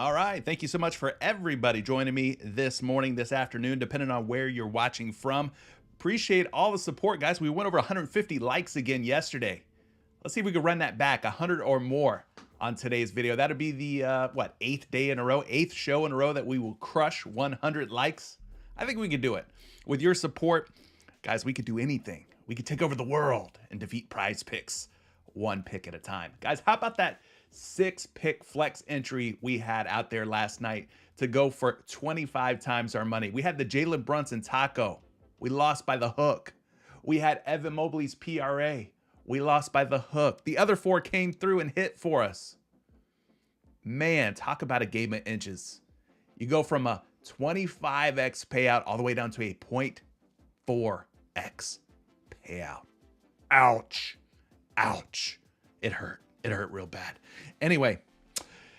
All right. Thank you so much for everybody joining me this morning, this afternoon, depending on where you're watching from. Appreciate all the support, guys. We went over 150 likes again yesterday. Let's see if we can run that back 100 or more on today's video. That'll be the, eighth day in a row, eighth show in a row that we will crush 100 likes. I think we can do it. With your support, guys, we could do anything. We could take over the world and defeat PrizePicks one pick at a time. Guys, how about that 6-pick flex entry we had out there last night to go for 25 times our money? We had the Jalen Brunson taco. We lost by the hook. We had Evan Mobley's PRA. We lost by the hook. The other 4 came through and hit for us. Man, talk about a game of inches. You go from a 25x payout all the way down to a 0.4x payout. Ouch. Ouch. It hurt. It hurt real bad. Anyway,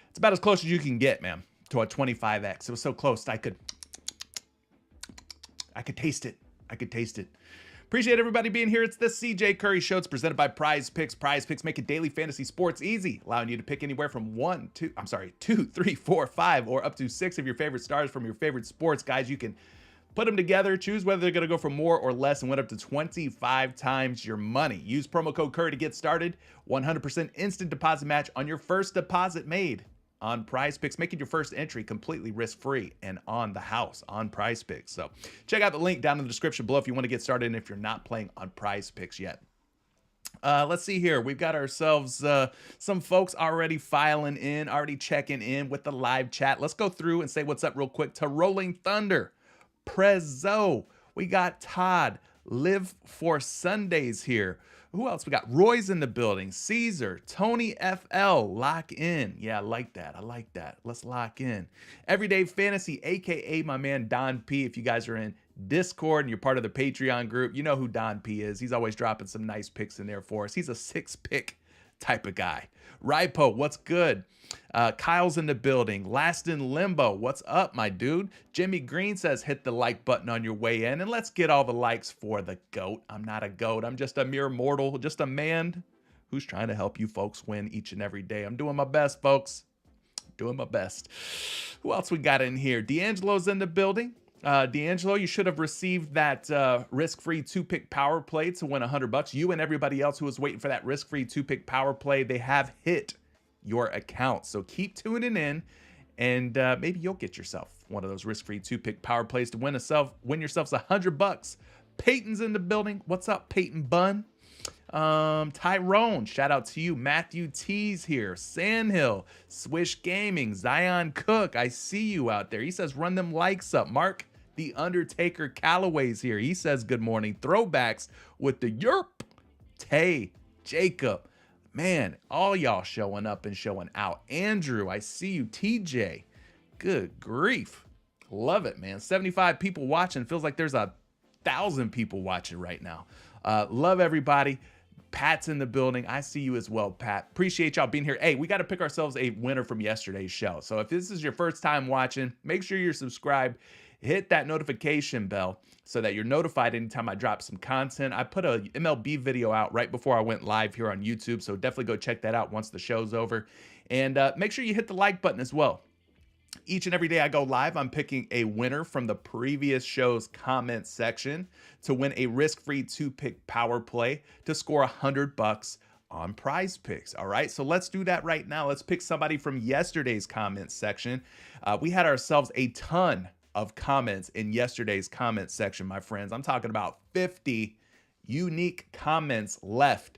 it's about as close as you can get, man, to a 25x. It was so close. I could taste it. I could taste it. Appreciate everybody being here. It's the CJ Curry Show. It's presented by PrizePicks. PrizePicks make it daily fantasy sports easy, allowing you to pick anywhere from 2, 3, 4, 5, or up to 6 of your favorite stars from your favorite sports. Guys, you can put them together, choose whether they're going to go for more or less, and win up to 25 times your money. Use promo code Curry to get started. 100% instant deposit match on your first deposit made on PrizePicks, making your first entry completely risk-free and on the house on PrizePicks. So check out the link down in the description below if you want to get started and if you're not playing on PrizePicks yet. Let's see here. We've got ourselves some folks already filing in, already checking in with the live chat. Let's go through and say what's up real quick to Rolling Thunder, Prezzo. We got Todd, Live for Sundays here. Who else? We got Roy's in the building, Caesar, Tony FL, lock in. Yeah, I like that. I like that. Let's lock in. Everyday Fantasy, aka my man Don P. If you guys are in Discord and you're part of the Patreon group, you know who Don P is. He's always dropping some nice picks in there for us. He's a 6-pick type of guy. Ripo, what's good? Kyle's in the building. Last in Limbo, what's up, my dude? Jimmy Green says hit the like button on your way in, and let's get all the likes for the GOAT. I'm not a GOAT. I'm just a mere mortal, just a man who's trying to help you folks win each and every day. I'm doing my best, folks. Doing my best. Who else we got in here? D'Angelo's in the building. D'Angelo, you should have received that risk-free 2-pick power play to win $100. You and everybody else who was waiting for that risk-free 2-pick power play, they have hit your account. So keep tuning in, and maybe you'll get yourself one of those risk-free 2-pick power plays to win yourselves $100. Peyton's in the building. What's up, Peyton Bunn? Tyrone, shout out to you. Matthew T's here. Sandhill, Swish Gaming, Zion Cook, I see you out there. He says run them likes up. Mark the Undertaker Callaway's here. He says good morning. Throwbacks with the yerp. Tay, Jacob, man, all y'all showing up and showing out. Andrew, I see you. TJ, good grief. Love it, man. 75 people watching. Feels like there's 1,000 people watching right now. Love everybody. Pat's in the building. I see you as well, Pat. Appreciate y'all being here. Hey, we got to pick ourselves a winner from yesterday's show. So if this is your first time watching, make sure you're subscribed. Hit that notification bell so that you're notified anytime I drop some content. I put a MLB video out right before I went live here on YouTube, so definitely go check that out once the show's over. And make sure you hit the like button as well. Each and every day I go live, I'm picking a winner from the previous show's comment section to win a risk-free 2-pick power play to score $100 on PrizePicks. All right, so let's do that right now. Let's pick somebody from yesterday's comment section. We had ourselves a ton of comments in yesterday's comment section, my friends. I'm talking about 50 unique comments left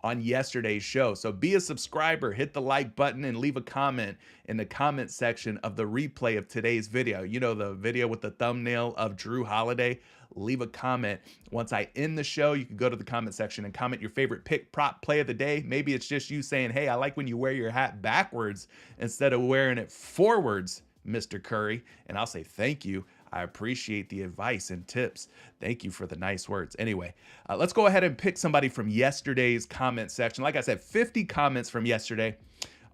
on yesterday's show. So be a subscriber, hit the like button, and leave a comment in the comment section of the replay of today's video. You know, the video with the thumbnail of Drew Holiday. Leave a comment. Once I end the show, you can go to the comment section and comment your favorite pick, prop, play of the day. Maybe it's just you saying, hey, I like when you wear your hat backwards instead of wearing it forwards, Mr. Curry. And I'll say thank you. I appreciate the advice and tips. Thank you for the nice words. Anyway, let's go ahead and pick somebody from yesterday's comment section. Like I said, 50 comments from yesterday.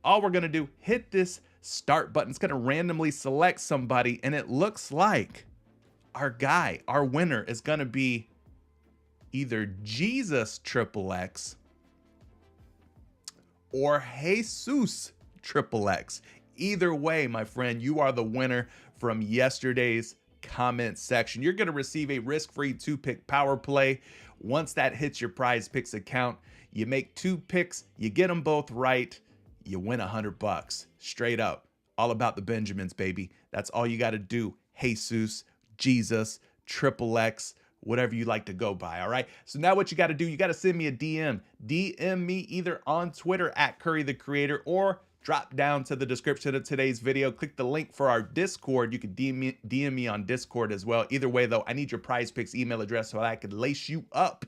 All we're going to do, hit this start button. It's going to randomly select somebody, and it looks like our guy, our winner, is going to be either Jesus XXX or Jesus XXX. Either way, my friend, you are the winner from yesterday's comment section. You're going to receive a risk-free 2-pick power play. Once that hits your PrizePicks account, you make 2 picks, you get them both right, you win $100 straight up. All about the Benjamins, baby. That's all you got to do. Jesus, Jesus, Triple X, whatever you like to go by, all right? So now what you got to do, you got to send me a DM. DM me either on Twitter at Curry the Creator, or drop down to the description of today's video. Click the link for our Discord. You can DM me on Discord as well. Either way, though, I need your PrizePicks email address so I can lace you up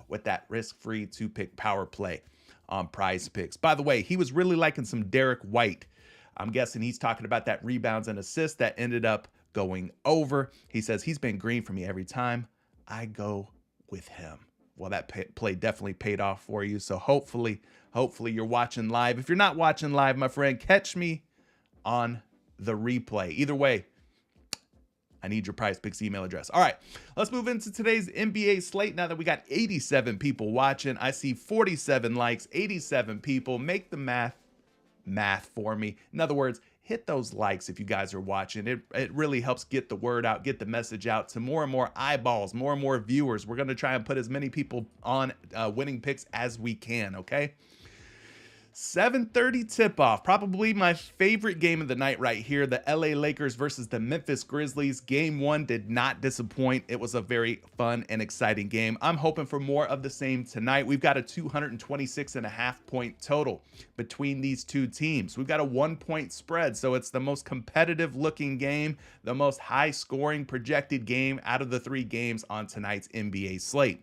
with that risk-free 2-pick power play on PrizePicks. By the way, he was really liking some Derek White. I'm guessing he's talking about that rebounds and assists that ended up going over. He says he's been green for me every time I go with him. Well, that play definitely paid off for you. So hopefully you're watching live. If you're not watching live, my friend, catch me on the replay. Either way, I need your PrizePicks email address. All right, let's move into today's NBA slate. Now that we got 87 people watching, I see 47 likes, 87 people. Make the math for me. In other words, hit those likes if you guys are watching. It really helps get the word out, get the message out to more and more eyeballs, more and more viewers. We're going to try and put as many people on winning picks as we can, okay? 7:30 tip-off, probably my favorite game of the night right here, the LA Lakers versus the Memphis Grizzlies. Game 1 did not disappoint. It was a very fun and exciting game. I'm hoping for more of the same tonight. We've got a 226.5 point total between these two teams. We've got a 1-point spread, so it's the most competitive looking game, the most high scoring projected game out of the 3 games on tonight's NBA slate.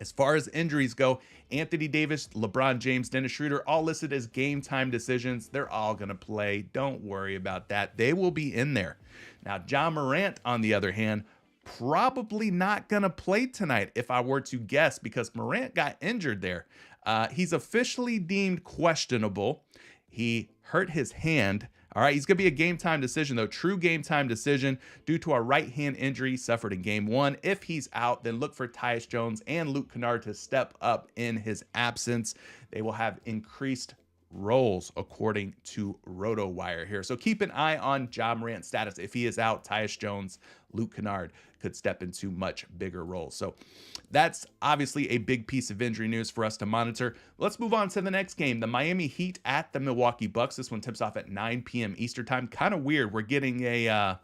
As far as injuries go, Anthony Davis, LeBron James, Dennis Schroeder, all listed as game time decisions. They're all going to play. Don't worry about that. They will be in there. Now, Ja Morant, on the other hand, probably not going to play tonight if I were to guess, because Morant got injured there. He's officially deemed questionable. He hurt his hand. All right, he's going to be a game time decision, though. True game time decision due to a right hand injury suffered in game 1. If he's out, then look for Tyus Jones and Luke Kennard to step up in his absence. They will have increased roles according to RotoWire here. So keep an eye on Ja Morant's status. If he is out, Tyus Jones, Luke Kennard could step into much bigger roles. So that's obviously a big piece of injury news for us to monitor. Let's move on to the next game. The Miami Heat at the Milwaukee Bucks. This one tips off at 9 p.m. Eastern time. Kind of weird. We're getting a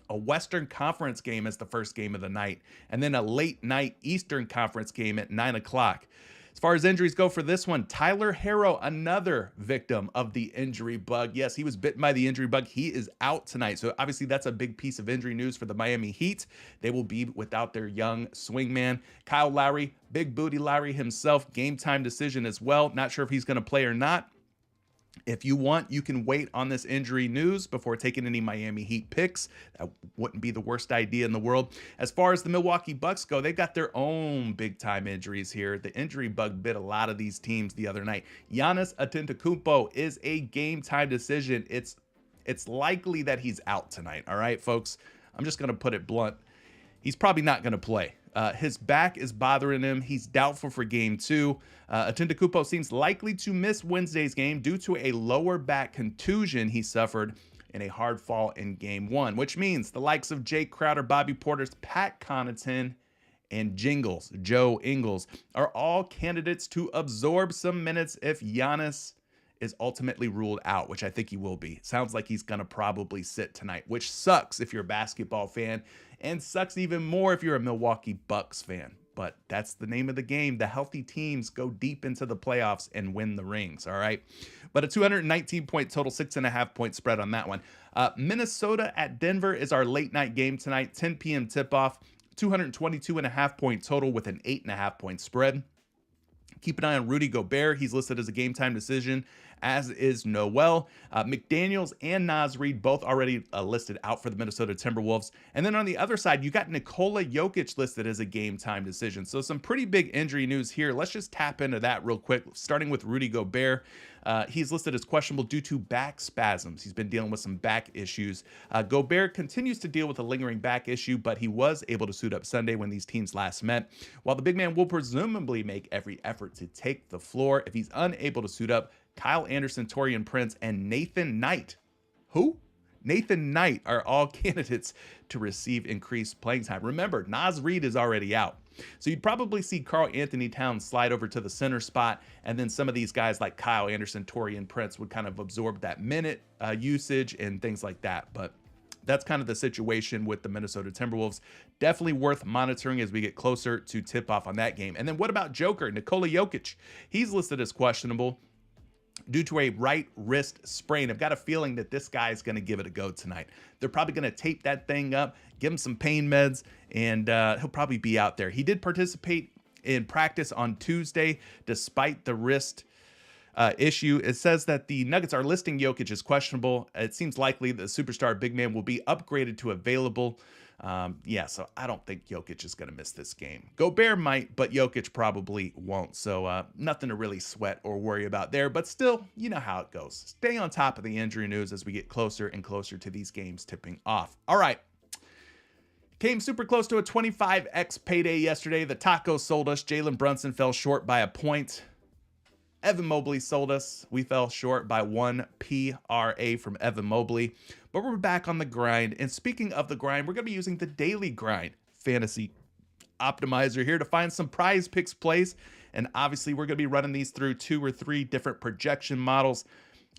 Western Conference game as the first game of the night, and then a late night Eastern Conference game at 9 o'clock. As far as injuries go for this one, Tyler Herro, another victim of the injury bug. Yes, he was bitten by the injury bug. He is out tonight. So obviously that's a big piece of injury news for the Miami Heat. They will be without their young swingman. Kyle Lowry, Big Booty Lowry himself, game time decision as well. Not sure if he's going to play or not. If you want, you can wait on this injury news before taking any Miami Heat picks. That wouldn't be the worst idea in the world. As far as the Milwaukee Bucks go, they've got their own big-time injuries here. The injury bug bit a lot of these teams the other night. Giannis Antetokounmpo is a game-time decision. It's likely that he's out tonight, all right, folks? I'm just going to put it blunt. He's probably not going to play. His back is bothering him. He's doubtful for game 2. Antetokounmpo seems likely to miss Wednesday's game due to a lower back contusion he suffered in a hard fall in game 1, which means the likes of Jay Crowder, Bobby Portis, Pat Connaughton, and Joe Ingles are all candidates to absorb some minutes if Giannis is ultimately ruled out, which I think he will be. Sounds like he's going to probably sit tonight, which sucks if you're a basketball fan, and sucks even more if you're a Milwaukee Bucks fan. But that's the name of the game. The healthy teams go deep into the playoffs and win the rings, all right? But a 219-point total, 6.5-point spread on that one. Minnesota at Denver is our late-night game tonight, 10 p.m. tip-off, 222.5-point total with an 8.5-point spread. Keep an eye on Rudy Gobert. He's listed as a game-time decision, as is Noel. McDaniels and Naz Reid both already listed out for the Minnesota Timberwolves. And then on the other side, you got Nikola Jokic listed as a game-time decision. So some pretty big injury news here. Let's just tap into that real quick, starting with Rudy Gobert. He's listed as questionable due to back spasms. He's been dealing with some back issues. Gobert continues to deal with a lingering back issue, but he was able to suit up Sunday when these teams last met. While the big man will presumably make every effort to take the floor, if he's unable to suit up, Kyle Anderson, Taurean Prince, and Nathan Knight. Who? Nathan Knight are all candidates to receive increased playing time. Remember, Naz Reid is already out. So you'd probably see Karl Anthony Towns slide over to the center spot, and then some of these guys like Kyle Anderson, Taurean Prince would kind of absorb that minute usage and things like that. But that's kind of the situation with the Minnesota Timberwolves. Definitely worth monitoring as we get closer to tip-off on that game. And then what about Joker, Nikola Jokic? He's listed as questionable due to a right wrist sprain. I've got a feeling that this guy is going to give it a go tonight. They're probably going to tape that thing up, give him some pain meds, and he'll probably be out there. He did participate in practice on Tuesday despite the wrist issue. It says that the Nuggets are listing Jokic as questionable. It seems likely the superstar big man will be upgraded to available. So I don't think Jokic is going to miss this game. Gobert might, but Jokic probably won't. So nothing to really sweat or worry about there. But still, you know how it goes. Stay on top of the injury news as we get closer and closer to these games tipping off. All right. Came super close to a 25x payday yesterday. The tacos sold us. Jalen Brunson fell short by a point. Evan Mobley sold us. We fell short by 1 PRA from Evan Mobley. But we're back on the grind. And speaking of the grind, we're going to be using the Daily Grind Fantasy Optimizer here to find some PrizePicks plays. And obviously, we're going to be running these through 2 or 3 different projection models,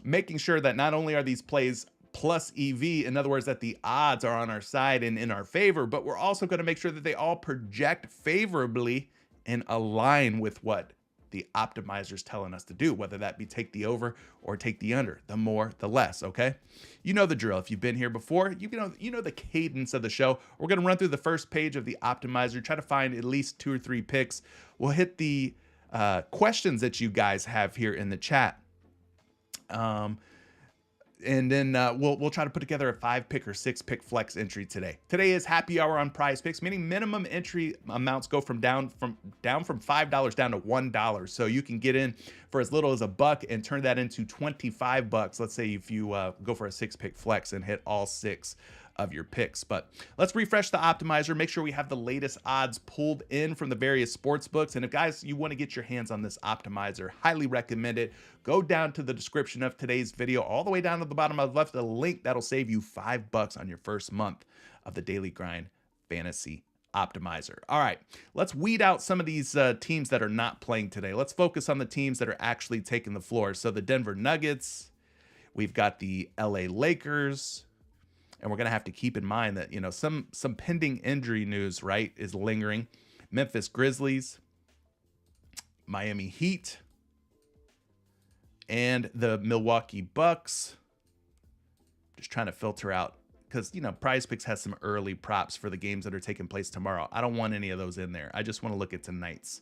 making sure that not only are these plays plus EV, in other words, that the odds are on our side and in our favor, but we're also going to make sure that they all project favorably and align with what the optimizer's telling us to do, whether that be take the over or take the under. The more, the less, okay? You know the drill. If you've been here before, you know the cadence of the show. We're going to run through the first page of the optimizer, try to find at least 2 or 3 picks. We'll hit the questions that you guys have here in the chat. And then we'll try to put together a 5-pick or 6-pick flex entry today. Today is happy hour on PrizePicks, meaning minimum entry amounts go down from $5 down to $1. So you can get in for as little as $1 and turn that into $25. Let's say if you go for a 6-pick flex and hit all 6 of your picks. But let's refresh the optimizer, make sure we have the latest odds pulled in from the various sports books. And if guys, you want to get your hands on this optimizer, highly recommend it. Go down to the description of today's video, all the way down to the bottom. I've left a link that'll save you $5 on your first month of the Daily Grind Fantasy Optimizer. All right, let's weed out some of these teams that are not playing today. Let's focus on the teams that are actually taking the floor. So the Denver Nuggets, we've got the LA Lakers, and we're going to have to keep in mind that, some pending injury news, right, is lingering. Memphis Grizzlies, Miami Heat, and the Milwaukee Bucks. Just trying to filter out because, PrizePicks has some early props for the games that are taking place tomorrow. I don't want any of those in there. I just want to look at tonight's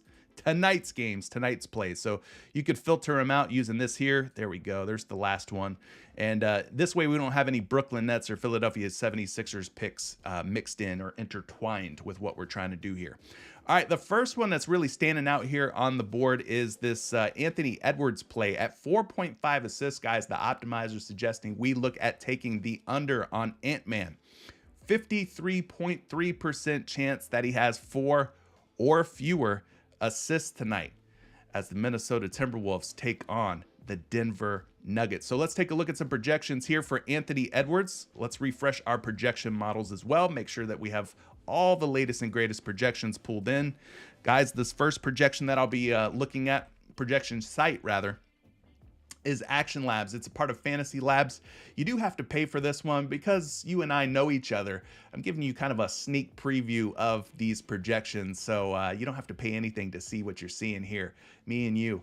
games, tonight's plays. So you could filter them out using this here. There we go. There's the last one. And this way we don't have any Brooklyn Nets or Philadelphia 76ers picks mixed in or intertwined with what we're trying to do here. All right, the first one that's really standing out here on the board is this Anthony Edwards play at 4.5 assists, guys. The optimizer suggesting we look at taking the under on Ant-Man. 53.3% chance that he has 4 or fewer assists tonight as the Minnesota Timberwolves take on the Denver Nuggets. So let's take a look at some projections here for Anthony Edwards. Let's refresh our projection models as well. Make sure that we have all the latest and greatest projections pulled in. Guys, this first projection that I'll be looking at, projection site rather, is Action Labs. It's a part of Fantasy Labs. You do have to pay for this one because you and I know each other. I'm giving you kind of a sneak preview of these projections, so you don't have to pay anything to see what you're seeing here. Me and you,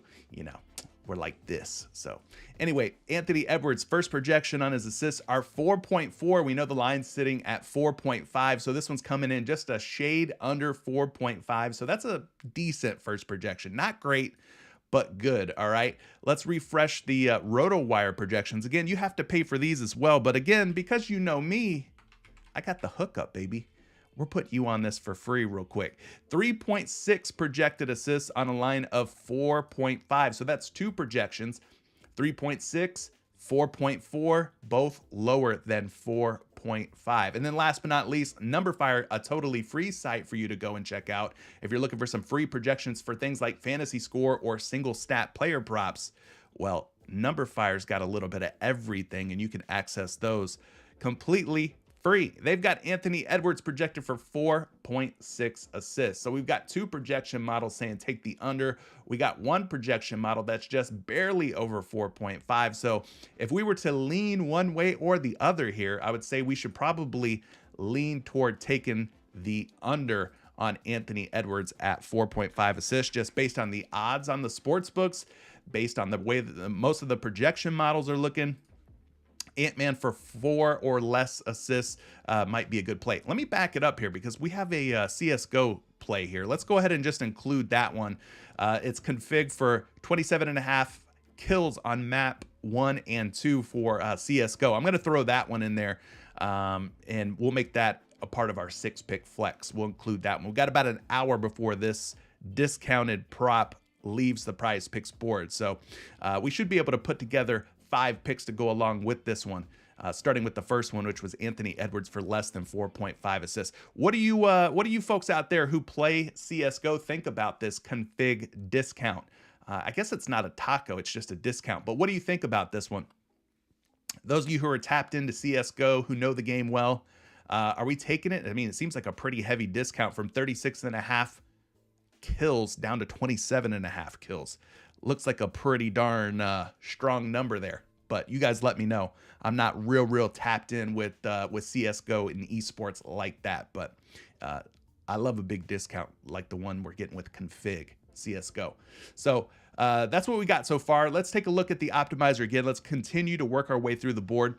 we're like this. So anyway, Anthony Edwards' first projection on his assists are 4.4. We know the line's sitting at 4.5, so this one's coming in just a shade under 4.5. So that's a decent first projection. Not great, but good. All right, let's refresh the RotoWire projections. Again, you have to pay for these as well, but again, because you know me, I got the hookup, baby. We're putting you on this for free real quick. 3.6 projected assists on a line of 4.5. So that's 2 projections. 3.6, 4.4, both lower than 4.5. And then last but not least, Numberfire, a totally free site for you to go and check out if you're looking for some free projections for things like fantasy score or single stat player props. Well, Numberfire's got a little bit of everything, and you can access those completely free. They've got Anthony Edwards projected for 4.6 assists. So we've got 2 projection models saying take the under. We got 1 projection model that's just barely over 4.5. So if we were to lean one way or the other here, I would say we should probably lean toward taking the under on Anthony Edwards at 4.5 assists, just based on the odds on the sports books, based on the way that most of the projection models are looking. Ant-Man for 4 or less assists might be a good play. Let me back it up here because we have a CSGO play here. Let's go ahead and just include that one. It's config for 27.5 kills on map 1 and 2 for CSGO. I'm going to throw that one in there, and we'll make that a part of our 6-pick flex. We'll include that one. We've got about an hour before this discounted prop leaves the PrizePicks board. So we should be able to put together 5 picks to go along with this one, starting with the first one, which was Anthony Edwards for less than 4.5 assists. What do you folks out there who play CSGO think about this config discount? I guess it's not a taco, it's just a discount. But what do you think about this one? Those of you who are tapped into CSGO, who know the game well, are we taking it? I mean, it seems like a pretty heavy discount from 36.5 kills down to 27.5 kills. Looks like a pretty darn strong number there, but you guys let me know. I'm not real tapped in with CSGO and esports like that, but I love a big discount like the one we're getting with config CSGO. So that's what we got so far. Let's take a look at the optimizer again. Let's continue to work our way through the board.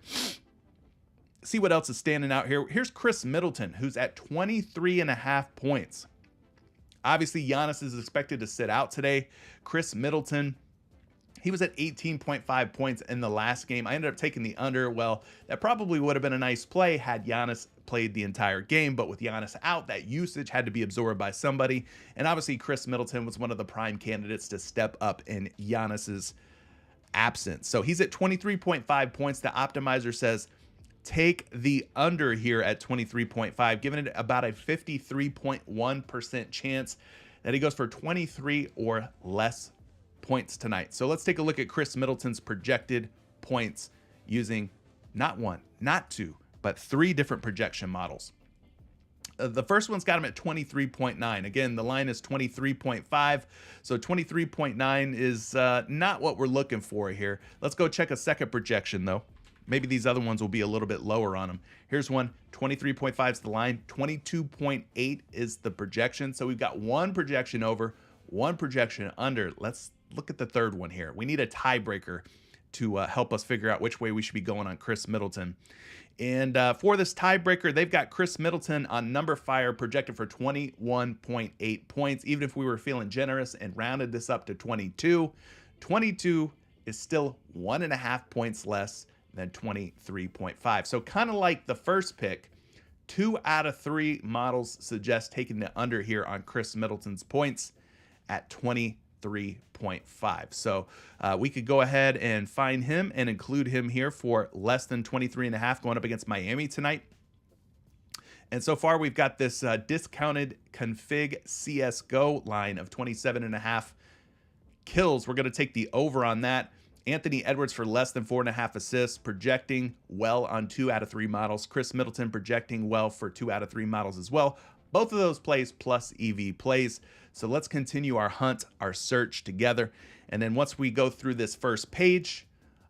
See what else is standing out here. Here's Chris Middleton, who's at 23.5 points. Obviously, Giannis is expected to sit out today. Chris Middleton, he was at 18.5 points in the last game. I ended up taking the under. Well, that probably would have been a nice play had Giannis played the entire game, but with Giannis out, that usage had to be absorbed by somebody. And obviously, Chris Middleton was one of the prime candidates to step up in Giannis's absence. So he's at 23.5 points. The optimizer says take the under here at 23.5, giving it about a 53.1% chance that he goes for 23 or less points tonight. So let's take a look at Chris Middleton's projected points using not 1, not 2, but 3 different projection models. The first one's got him at 23.9. Again, the line is 23.5. So 23.9 is not what we're looking for here. Let's go check a second projection, though. Maybe these other ones will be a little bit lower on them. Here's one, 23.5 is the line, 22.8 is the projection. So we've got 1 projection over, 1 projection under. Let's look at the third one here. We need a tiebreaker to help us figure out which way we should be going on Chris Middleton. And for this tiebreaker, they've got Chris Middleton on Numberfire projected for 21.8 points. Even if we were feeling generous and rounded this up to 22, 22 is still 1.5 points less than 23.5. So kind of like the first pick, 2 out of 3 models suggest taking the under here on Chris Middleton's points at 23.5. So we could go ahead and find him and include him here for less than 23.5 going up against Miami tonight. And so far we've got this discounted config CSGO line of 27.5 kills. We're going to take the over on that. Anthony Edwards for less than 4.5 assists, projecting well on 2 out of 3 models. Chris Middleton projecting well for 2 out of 3 models as well. Both of those plays plus EV plays. So let's continue our hunt, our search together. And then once we go through this first page,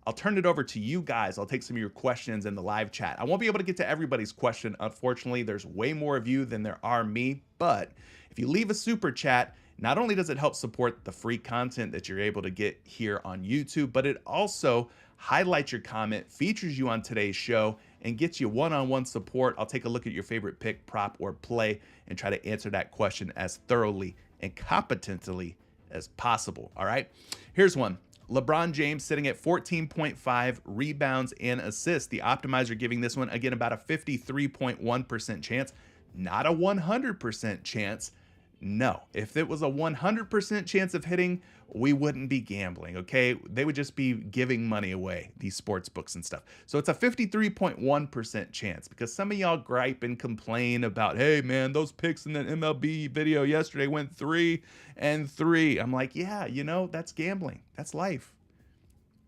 I'll turn it over to you guys. I'll take some of your questions in the live chat. I won't be able to get to everybody's question. Unfortunately, there's way more of you than there are me. But if you leave a super chat, not only does it help support the free content that you're able to get here on YouTube, but it also highlights your comment, features you on today's show, and gets you one-on-one support. I'll take a look at your favorite pick, prop, or play and try to answer that question as thoroughly and competently as possible. All right, here's one. LeBron James sitting at 14.5 rebounds and assists. The optimizer giving this one, again, about a 53.1% chance, not a 100% chance. No, if it was a 100% chance of hitting, we wouldn't be gambling, okay? They would just be giving money away, these sports books and stuff. So it's a 53.1% chance because some of y'all gripe and complain about, hey man, those picks in that MLB video yesterday went 3 and 3. I'm like, yeah, you know, that's gambling. That's life.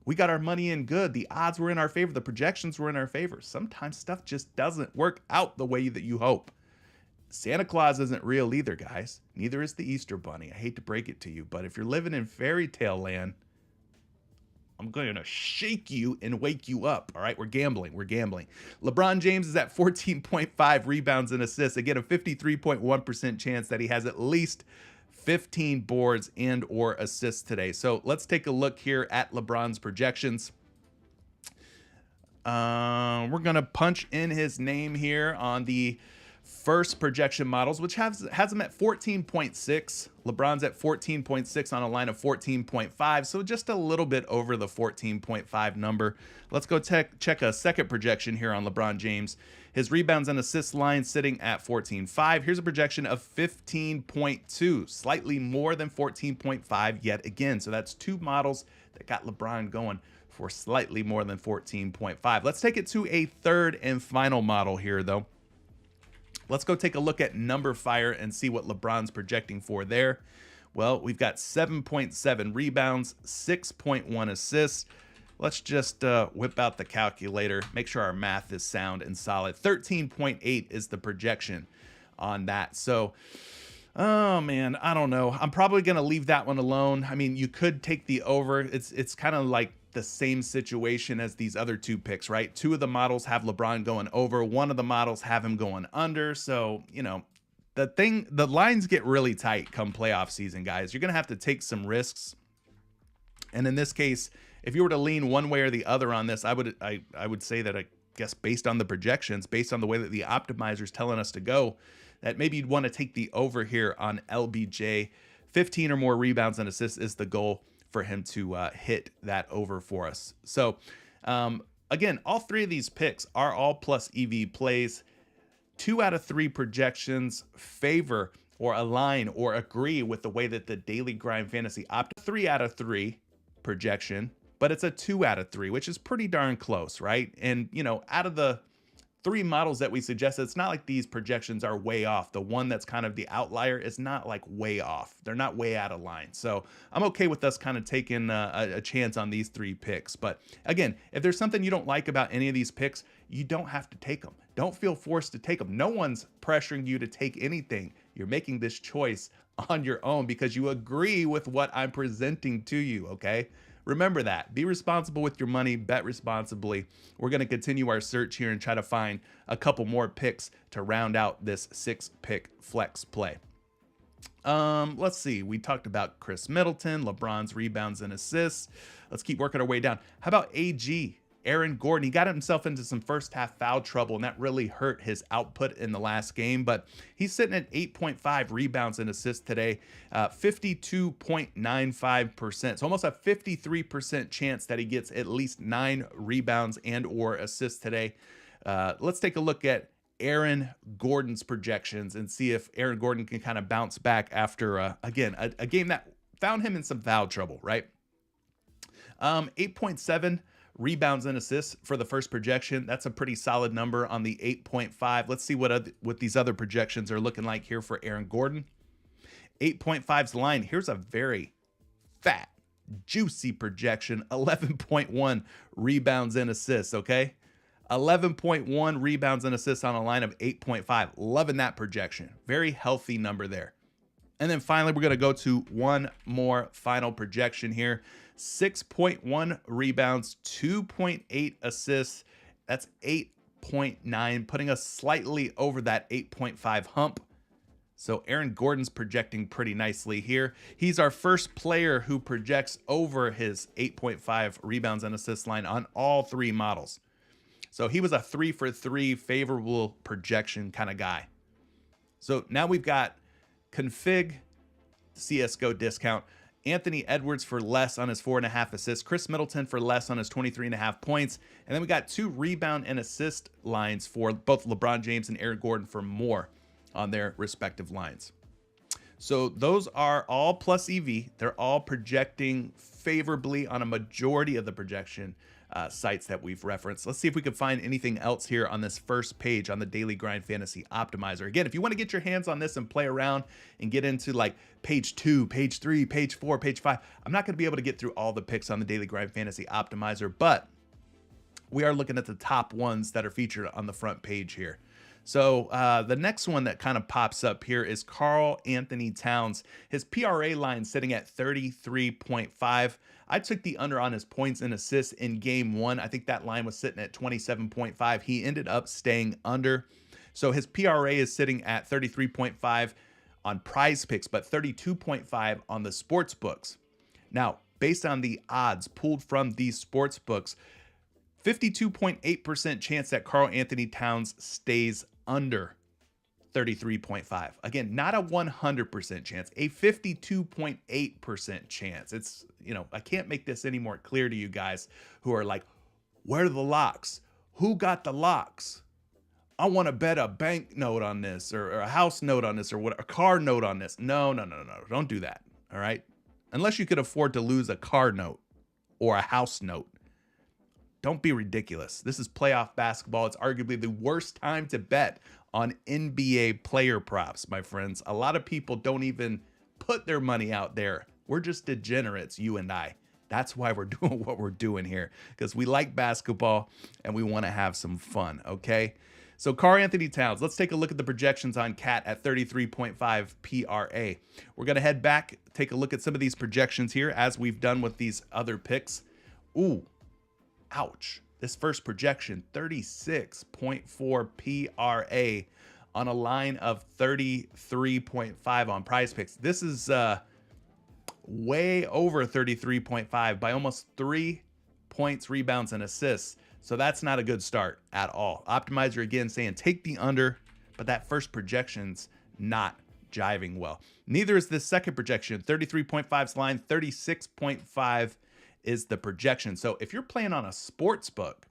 We got our money in good. The odds were in our favor. The projections were in our favor. Sometimes stuff just doesn't work out the way that you hope. Santa Claus isn't real either, guys. Neither is the Easter Bunny. I hate to break it to you, but if you're living in fairy tale land, I'm going to shake you and wake you up. All right, we're gambling. We're gambling. LeBron James is at 14.5 rebounds and assists. Again, a 53.1% chance that he has at least 15 boards and or assists today. So let's take a look here at LeBron's projections. We're going to punch in his name here on the first projection models, which has him at 14.6. LeBron's at 14.6 on a line of 14.5, so just a little bit over the 14.5 number. Let's go check a second projection here on LeBron James. His rebounds and assists line sitting at 14.5. Here's a projection of 15.2, slightly more than 14.5 yet again. So that's two models that got LeBron going for slightly more than 14.5. Let's take it to a third and final model here, though. Let's go take a look at Number Fire and see what LeBron's projecting for there. Well, we've got 7.7 rebounds, 6.1 assists. Let's just whip out the calculator, make sure our math is sound and solid. 13.8 is the projection on that. So, oh man, I don't know. I'm probably going to leave that one alone. I mean, you could take the over. It's kind of like the same situation as these other two picks, right? Two of the models have LeBron going over. One of the models have him going under. So, you know, the lines get really tight come playoff season, guys. You're going to have to take some risks. And in this case, if you were to lean one way or the other on this, I would say that, I guess, based on the projections, based on the way that the optimizer is telling us to go, that maybe you'd want to take the over here on LBJ. 15 or more rebounds and assists is the goal for him to hit that over for us. So again, all three of these picks are all plus EV plays. 2 out of 3 projections favor or align or agree with the way that the Daily Grind Fantasy opt. 3 out of 3 projection, but it's a 2 out of 3, which is pretty darn close, right? And, you know, out of the 3 models that we suggested, it's not like these projections are way off. The one that's kind of the outlier is not like way off. They're not way out of line. So I'm okay with us kind of taking a chance on these 3 picks. But again, if there's something you don't like about any of these picks, you don't have to take them. Don't feel forced to take them. No one's pressuring you to take anything. You're making this choice on your own because you agree with what I'm presenting to you, okay? Remember that. Be responsible with your money. Bet responsibly. We're going to continue our search here and try to find a couple more picks to round out this 6-pick flex play. Let's see. We talked about Chris Middleton, LeBron's rebounds and assists. Let's keep working our way down. How about AG? Aaron Gordon, he got himself into some first half foul trouble, and that really hurt his output in the last game, but he's sitting at 8.5 rebounds and assists today, 52.95%. So almost a 53% chance that he gets at least 9 rebounds and or assists today. Let's take a look at Aaron Gordon's projections and see if Aaron Gordon can kind of bounce back after, again, a game that found him in some foul trouble, right? 8.7 rebounds and assists for the first projection. That's a pretty solid number on the 8.5. Let's see what these other projections are looking like here for Aaron Gordon. 8.5's line. Here's a very fat, juicy projection. 11.1 rebounds and assists, okay? 11.1 rebounds and assists on a line of 8.5. Loving that projection. Very healthy number there. And then finally, we're going to go to one more final projection here. 6.1 rebounds, 2.8 assists. That's 8.9, putting us slightly over that 8.5 hump. So Aaron Gordon's projecting pretty nicely here. He's our first player who projects over his 8.5 rebounds and assists line on all 3 models. So he was a 3 for 3 favorable projection kind of guy. So now we've got config CSGO discount. Anthony Edwards for less on his 4.5 assists. Chris Middleton for less on his 23.5 points. And then we got 2 rebound and assist lines for both LeBron James and Aaron Gordon for more on their respective lines. So those are all plus EV. They're all projecting favorably on a majority of the projection sites that we've referenced. Let's see if we can find anything else here on this first page on the Daily Grind Fantasy Optimizer. Again, if you want to get your hands on this and play around and get into like page 2, page 3, page 4, page 5, I'm not going to be able to get through all the picks on the Daily Grind Fantasy Optimizer, but we are looking at the top ones that are featured on the front page here. So the next one that kind of pops up here is Karl Anthony Towns. His PRA line sitting at 33.5. I took the under on his points and assists in game 1. I think that line was sitting at 27.5. He ended up staying under. So his PRA is sitting at 33.5 on PrizePicks, but 32.5 on the sports books. Now, based on the odds pulled from these sports books, 52.8% chance that Karl Anthony Towns stays under 33.5. Again, not a 100% chance, a 52.8% chance. It's, I can't make this any more clear to you guys who are like, where are the locks? Who got the locks? I want to bet a bank note on this or a house note on this or what, a car note on this. No. Don't do that. All right. Unless you could afford to lose a car note or a house note. Don't be ridiculous. This is playoff basketball. It's arguably the worst time to bet on NBA player props, my friends. A lot of people don't even put their money out there. We're just degenerates, you and I. That's why we're doing what we're doing here, because we like basketball and we want to have some fun, okay? So Karl Anthony Towns, let's take a look at the projections on Cat at 33.5 PRA. We're going to head back, take a look at some of these projections here as we've done with these other picks. Ooh. Ouch. This first projection, 36.4 PRA on a line of 33.5 on PrizePicks. This is way over 33.5 by almost 3 points, rebounds, and assists. So that's not a good start at all. Optimizer again saying take the under, but that first projection's not jiving well. Neither is this second projection. 33.5's line, 36.5 is the projection. So if you're playing on a sports books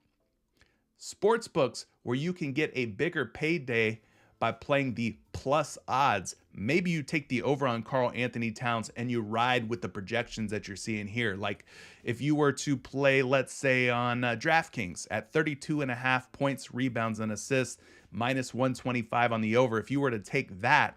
where you can get a bigger payday by playing the plus odds, maybe you take the over on Karl Anthony Towns and you ride with the projections that you're seeing here. Like if you were to play, let's say on DraftKings at 32.5 points, rebounds, and assists, minus 125 on the over. If you were to take that,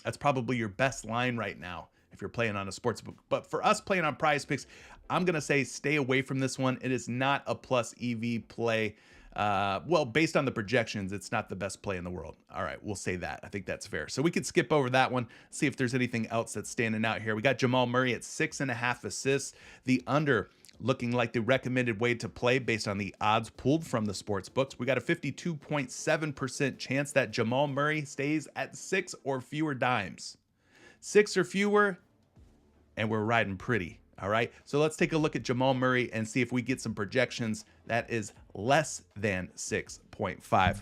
that's probably your best line right now if you're playing on a sports book. But for us playing on PrizePicks, I'm going to say stay away from this one. It is not a plus EV play. Well, based on the projections, it's not the best play in the world. All right, we'll say that. I think that's fair. So we could skip over that one, see if there's anything else that's standing out here. We got Jamal Murray at 6.5 assists. The under looking like the recommended way to play based on the odds pulled from the sports books. We got a 52.7% chance that Jamal Murray stays at 6 or fewer dimes. 6 or fewer, and we're riding pretty. All right, so let's take a look at Jamal Murray and see if we get some projections that is less than 6.5.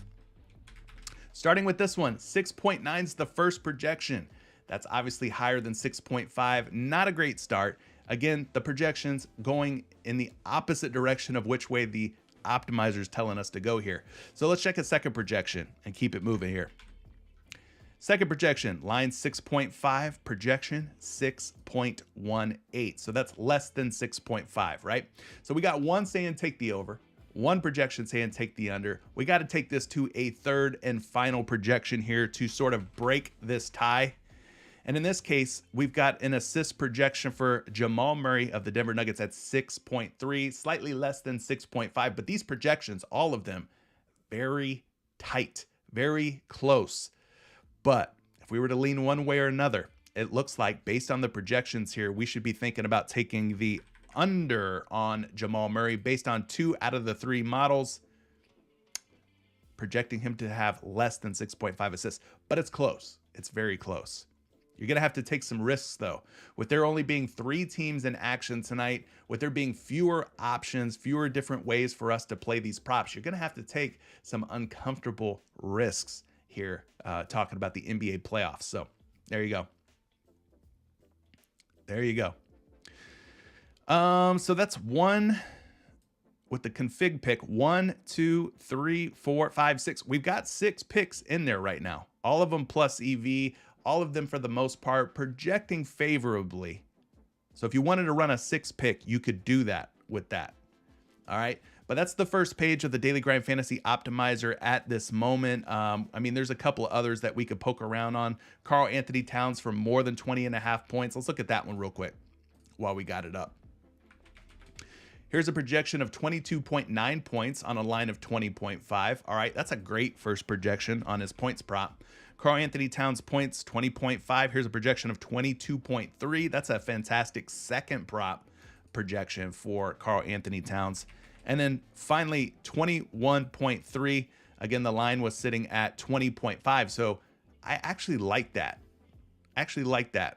Starting with this one, 6.9 is the first projection. That's obviously higher than 6.5. Not a great start. Again, the projections going in the opposite direction of which way the optimizer is telling us to go here. So let's check a second projection and keep it moving here. Second projection, line 6.5, projection 6.18. So that's less than 6.5, right? So we got one saying take the over, one projection saying take the under. We got to take this to a third and final projection here to sort of break this tie. And in this case, we've got an assist projection for Jamal Murray of the Denver Nuggets at 6.3, slightly less than 6.5. But these projections, all of them, very tight, very close. But if we were to lean one way or another, it looks like based on the projections here, we should be thinking about taking the under on Jamal Murray based on 2 out of the 3 models, projecting him to have less than 6.5 assists. But it's close. It's very close. You're going to have to take some risks, though. With there only being 3 teams in action tonight, with there being fewer options, fewer different ways for us to play these props, you're going to have to take some uncomfortable risks here, talking about the NBA playoffs. So there you go. There you go. So that's one with the config pick. 1, 2, 3, 4, 5, 6. We've got 6 picks in there right now. All of them plus EV. All of them for the most part projecting favorably. So if you wanted to run a 6 pick, you could do that with that. All right. But that's the first page of the Daily Grind Fantasy Optimizer at this moment. I mean, there's a couple of others that we could poke around on. Karl Anthony Towns for more than 20.5 points. Let's look at that one real quick while we got it up. Here's a projection of 22.9 points on a line of 20.5. All right, that's a great first projection on his points prop. Karl Anthony Towns points, 20.5. Here's a projection of 22.3. That's a fantastic second prop projection for Karl Anthony Towns. And then finally, 21.3. Again, the line was sitting at 20.5. So I actually like that.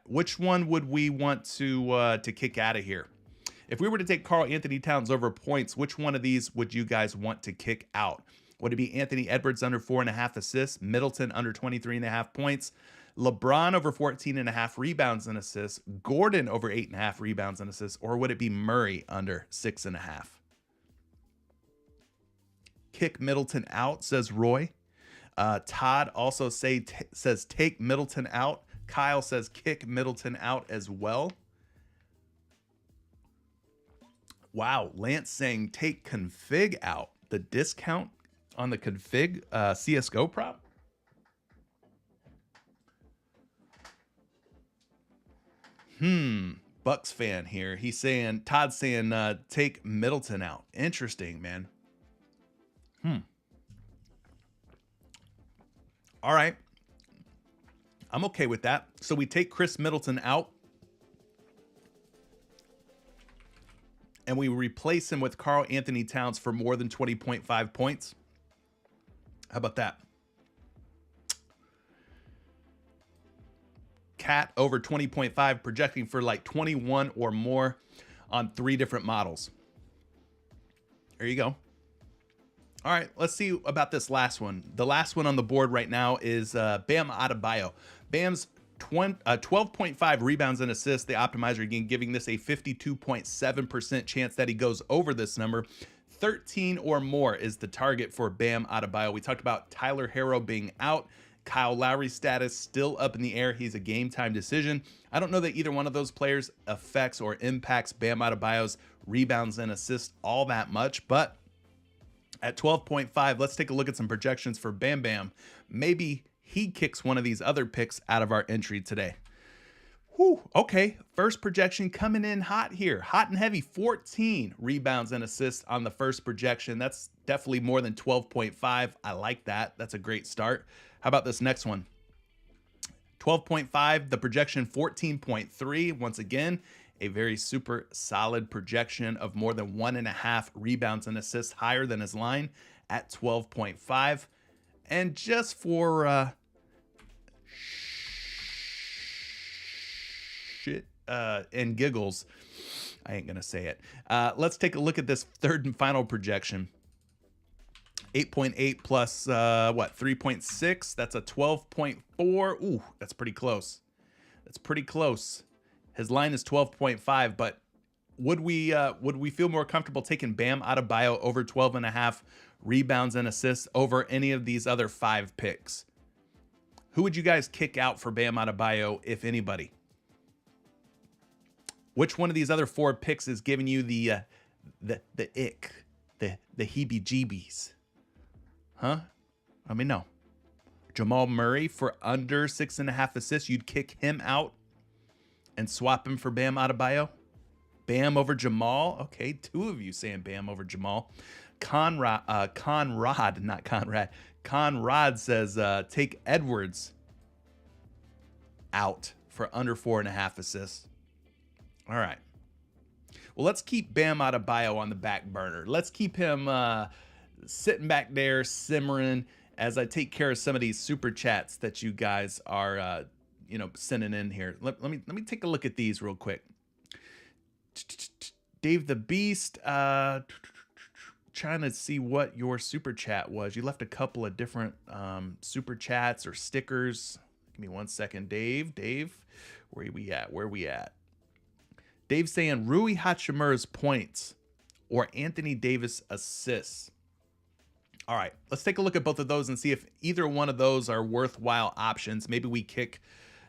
Which one would we want to kick out of here? If we were to take Karl Anthony Towns over points, which one of these would you guys want to kick out? Would it be Anthony Edwards under 4.5 assists, Middleton under 23.5 points, LeBron over 14.5 rebounds and assists, Gordon over 8.5 rebounds and assists, or would it be Murray under 6.5? Kick Middleton out, says Roy. Todd also says take Middleton out. Kyle says kick Middleton out as well. Wow, Lance saying take config out. The discount on the config CSGO prop. Bucks fan here. He's saying, Todd's saying take Middleton out. Interesting, man. All right. I'm okay with that. So we take Chris Middleton out and we replace him with Karl Anthony Towns for more than 20.5 points. How about that? Cat over 20.5, projecting for like 21 or more on 3 different models. There you go. All right, let's see about this last one. The last one on the board right now is Bam Adebayo. Bam's 12.5 rebounds and assists. The optimizer again giving this a 52.7% chance that he goes over this number. 13 or more is the target for Bam Adebayo. We talked about Tyler Herro being out. Kyle Lowry's status still up in the air. He's a game time decision. I don't know that either one of those players affects or impacts Bam Adebayo's rebounds and assists all that much, but at 12.5, let's take a look at some projections for Bam Bam. Maybe he kicks one of these other picks out of our entry today. Whew, okay, first projection coming in hot here. Hot and heavy, 14 rebounds and assists on the first projection. That's definitely more than 12.5. I like that. That's a great start. How about this next one? 12.5, the projection 14.3. Once again, a very super solid projection of more than 1.5 rebounds and assists higher than his line at 12.5. And just for shit and giggles, I ain't gonna say it. Let's take a look at this third and final projection. 8.8 plus 3.6. That's a 12.4. Ooh, that's pretty close. That's pretty close. His line is 12.5, but would we feel more comfortable taking Bam Adebayo over 12.5 rebounds and assists over any of these other 5 picks? Who would you guys kick out for Bam Adebayo, if anybody? Which one of these other 4 picks is giving you the ick, the heebie-jeebies? Huh? Let me know. Jamal Murray for under 6.5 assists. You'd kick him out and swap him for Bam Adebayo? Bam over Jamal? Okay, 2 of you saying Bam over Jamal. Conrad says take Edwards out for under 4.5 assists. All right. Well, let's keep Bam Adebayo on the back burner. Let's keep him sitting back there simmering as I take care of some of these super chats that you guys are sending in here. Let me take a look at these real quick. Dave the Beast, trying to see what your super chat was. You left a couple of different super chats or stickers. Give me 1 second, Dave. Where we at? Dave's saying Rui Hachimura's points or Anthony Davis assists. All right, let's take a look at both of those and see if either one of those are worthwhile options. Maybe we kick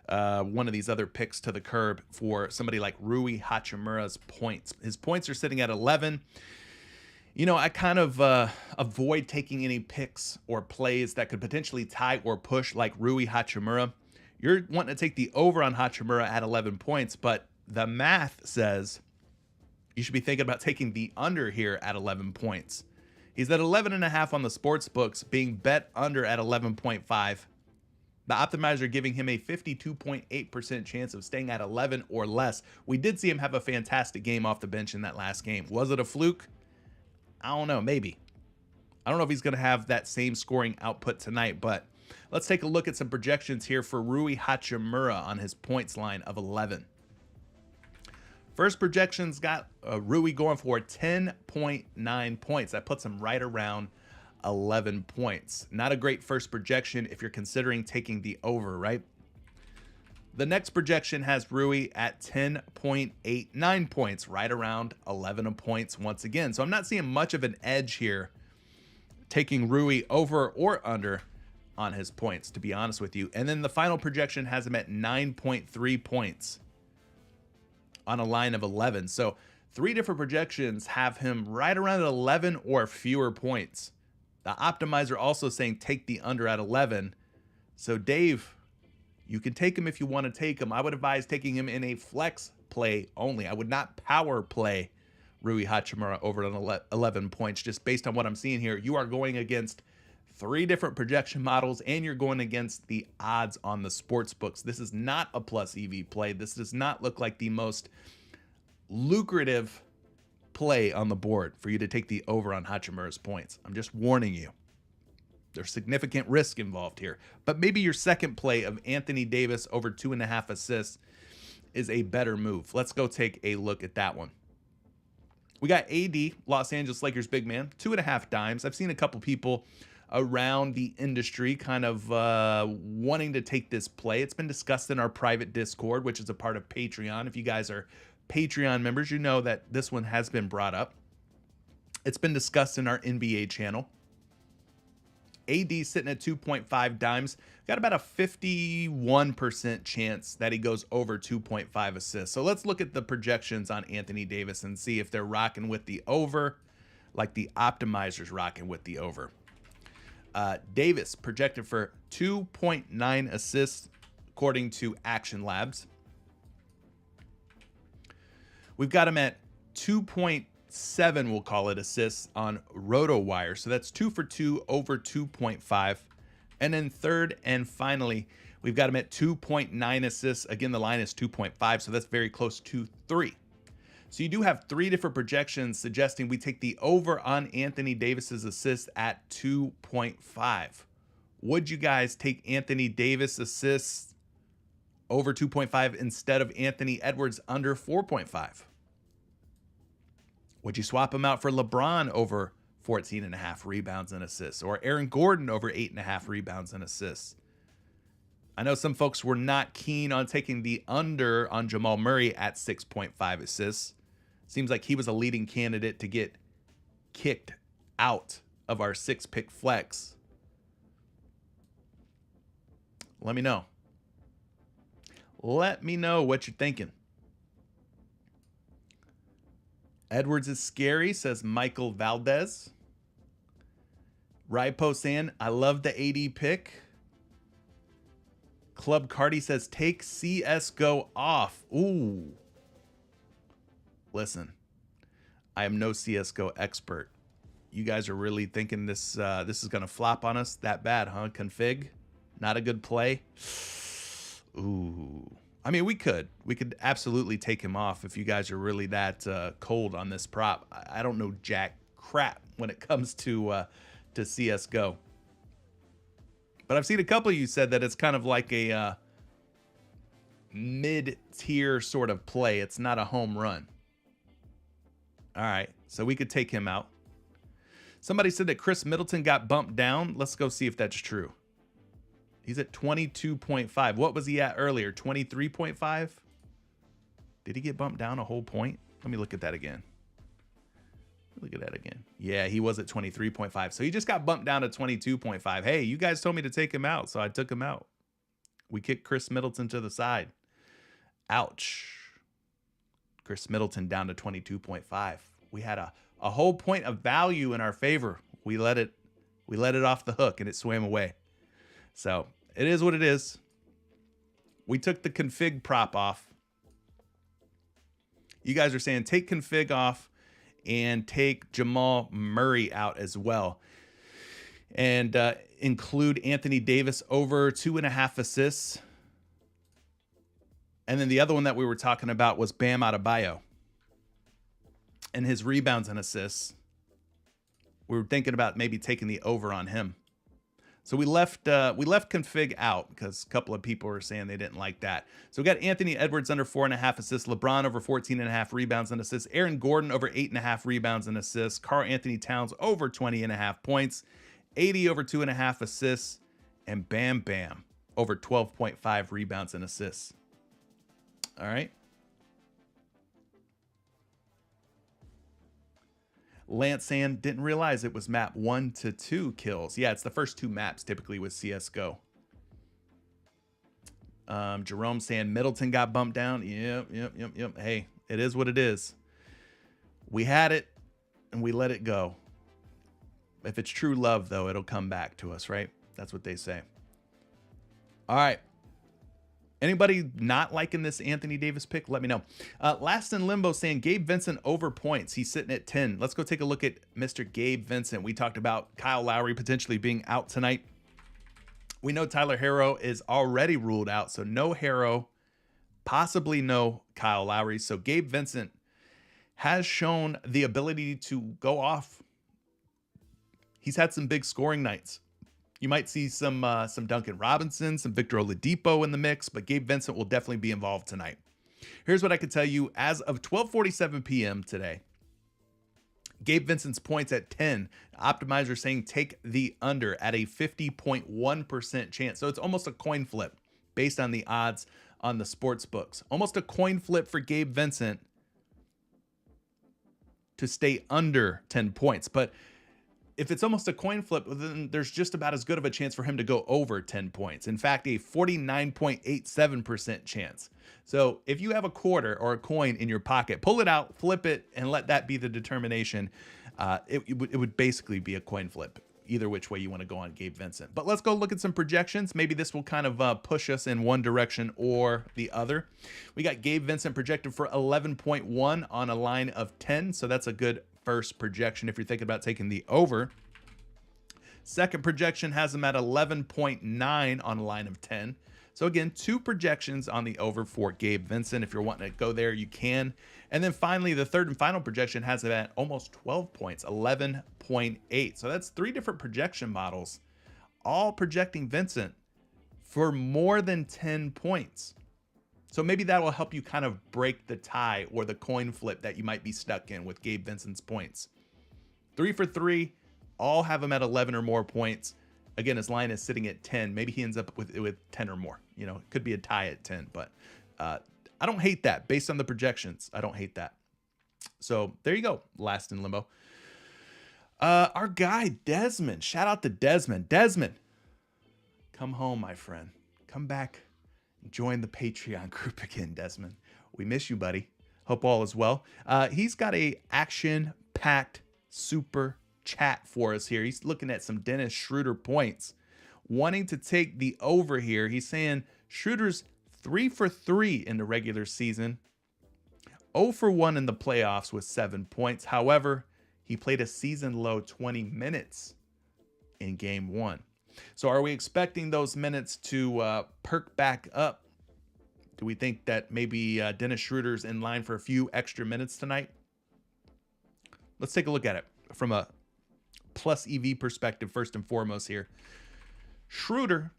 one of these other picks to the curb for somebody like Rui Hachimura's points. His points are sitting at 11. You know, I kind of avoid taking any picks or plays that could potentially tie or push like Rui Hachimura. You're wanting to take the over on Hachimura at 11 points, but the math says you should be thinking about taking the under here at 11 points. He's at 11.5 on the sports books, being bet under at 11.5. The optimizer giving him a 52.8% chance of staying at 11 or less. We did see him have a fantastic game off the bench in that last game. Was it a fluke? I don't know, maybe. I don't know if he's going to have that same scoring output tonight, but let's take a look at some projections here for Rui Hachimura on his points line of 11. First projections got Rui going for 10.9 points. That puts him right around 11 points. Not a great first projection if you're considering taking the over, right? The next projection has Rui at 10.89 points, right around 11 points once again. So I'm not seeing much of an edge here taking Rui over or under on his points, to be honest with you. And then the final projection has him at 9.3 points on a line of 11. So 3 different projections have him right around 11 or fewer points. The optimizer also saying take the under at 11. So Dave, you can take him if you want to take him. I would advise taking him in a flex play only. I would not power play Rui Hachimura over on 11 points. Just based on what I'm seeing here, you are going against 3 different projection models and you're going against the odds on the sports books. This is not a plus EV play. This does not look like the most lucrative play on the board for you to take the over on Hachimura's points. I'm just warning you. There's significant risk involved here. But maybe your second play of Anthony Davis over 2.5 assists is a better move. Let's go take a look at that one. We got AD, Los Angeles Lakers big man, 2.5 dimes. I've seen a couple people around the industry kind of wanting to take this play. It's been discussed in our private Discord, which is a part of Patreon. If you guys are Patreon members, you know that this one has been brought up. It's been discussed in our NBA channel. AD sitting at 2.5 dimes. Got about a 51% chance that he goes over 2.5 assists. So let's look at the projections on Anthony Davis and see if they're rocking with the over like the optimizer's rocking with the over. Davis projected for 2.9 assists according to Action Labs. We've got him at 2.7, we'll call it, assists on RotoWire. So that's 2 for 2 over 2.5. And then third and finally, we've got him at 2.9 assists. Again, the line is 2.5, so that's very close to 3. So you do have 3 different projections suggesting we take the over on Anthony Davis's assists at 2.5. Would you guys take Anthony Davis assists over 2.5 instead of Anthony Edwards under 4.5? Would you swap him out for LeBron over 14.5 rebounds and assists, or Aaron Gordon over 8.5 rebounds and assists? I know some folks were not keen on taking the under on Jamal Murray at 6.5 assists. Seems like he was a leading candidate to get kicked out of our 6-pick flex. Let me know. Let me know what you're thinking. Edwards is scary, says Michael Valdez. Ripo saying, I love the AD pick. Club Cardi says, take CSGO off. Ooh. Listen, I am no CSGO expert. You guys are really thinking this is going to flop on us that bad, huh? Config? Not a good play? Ooh. I mean, we could absolutely take him off if you guys are really that cold on this prop. I don't know jack crap when it comes to CSGO. But I've seen a couple of you said that it's kind of like a mid-tier sort of play. It's not a home run. All right, so we could take him out. Somebody said that Chris Middleton got bumped down. Let's go see if that's true. He's at 22.5. What was he at earlier? 23.5? Did he get bumped down a whole point? Let me look at that again. Look at that again. Yeah, he was at 23.5. So he just got bumped down to 22.5. Hey, you guys told me to take him out, so I took him out. We kicked Chris Middleton to the side. Ouch. Chris Middleton down to 22.5. We had a A whole point of value in our favor. We let it off the hook and it swam away. So it is what it is. We took the config prop off. You guys are saying take config off and take Jamal Murray out as well. And include Anthony Davis over 2.5 assists. And then the other one that we were talking about was Bam Adebayo and his rebounds and assists. We were thinking about maybe taking the over on him. So we left config out because a couple of people were saying they didn't like that. So we got Anthony Edwards under 4.5 assists, LeBron over 14.5 rebounds and assists, Aaron Gordon over 8.5 rebounds and assists, Karl Anthony Towns over 20.5 points, 80 over 2.5 assists, and Bam Bam over 12.5 rebounds and assists. All right. Lance Sand didn't realize it was map 1 to 2 kills. Yeah, it's the first 2 maps typically with CSGO. Jerome saying Middleton got bumped down. Yep. Hey, it is what it is. We had it and we let it go. If it's true love, though, it'll come back to us, right? That's what they say. All right. Anybody not liking this Anthony Davis pick? Let me know. Last in Limbo saying Gabe Vincent over points. He's sitting at 10. Let's go take a look at Mr. Gabe Vincent. We talked about Kyle Lowry potentially being out tonight. We know Tyler Herro is already ruled out. So no Herro, possibly no Kyle Lowry. So Gabe Vincent has shown the ability to go off. He's had some big scoring nights. You might see some Duncan Robinson, some Victor Oladipo in the mix, but Gabe Vincent will definitely be involved tonight. Here's what I can tell you. As of 12:47 p.m. today, Gabe Vincent's points at 10. Optimizer saying take the under at a 50.1% chance. So it's almost a coin flip based on the odds on the sports books. Almost a coin flip for Gabe Vincent to stay under 10 points. But if it's almost a coin flip, then there's just about as good of a chance for him to go over 10 points. In fact, a 49.87% chance. So if you have a quarter or a coin in your pocket, pull it out, flip it, and let that be the determination. It would basically be a coin flip, either which way you want to go on Gabe Vincent. But let's go look at some projections. Maybe this will kind of push us in one direction or the other. We got Gabe Vincent projected for 11.1 on a line of 10. So that's a good first projection if you're thinking about taking the over. Second projection has him at 11.9 on a line of 10. So again, 2 projections on the over for Gabe Vincent. If you're wanting to go there, you can. And then finally, the third and final projection has him at almost 12 points, 11.8. So that's 3 different projection models, all projecting Vincent for more than 10 points. So maybe that will help you kind of break the tie or the coin flip that you might be stuck in with Gabe Vincent's points. 3 for 3, all have him at 11 or more points. Again, his line is sitting at 10. Maybe he ends up with 10 or more. You know, it could be a tie at 10, but I don't hate that based on the projections. I don't hate that. So there you go. Last in Limbo. Our guy, Desmond. Shout out to Desmond. Desmond, come home, my friend. Come back. Join the Patreon group again, Desmond. We miss you, buddy. Hope all is well. He's got a action-packed super chat for us here. He's looking at some Dennis Schroeder points, wanting to take the over here. He's saying Schroeder's 3 for 3 in the regular season, 0 for 1 in the playoffs with 7 points. However, he played a season-low 20 minutes in game 1. So are we expecting those minutes to perk back up? Do we think that maybe Dennis Schroeder's in line for a few extra minutes tonight? Let's take a look at it from a plus EV perspective first and foremost here. Schroeder,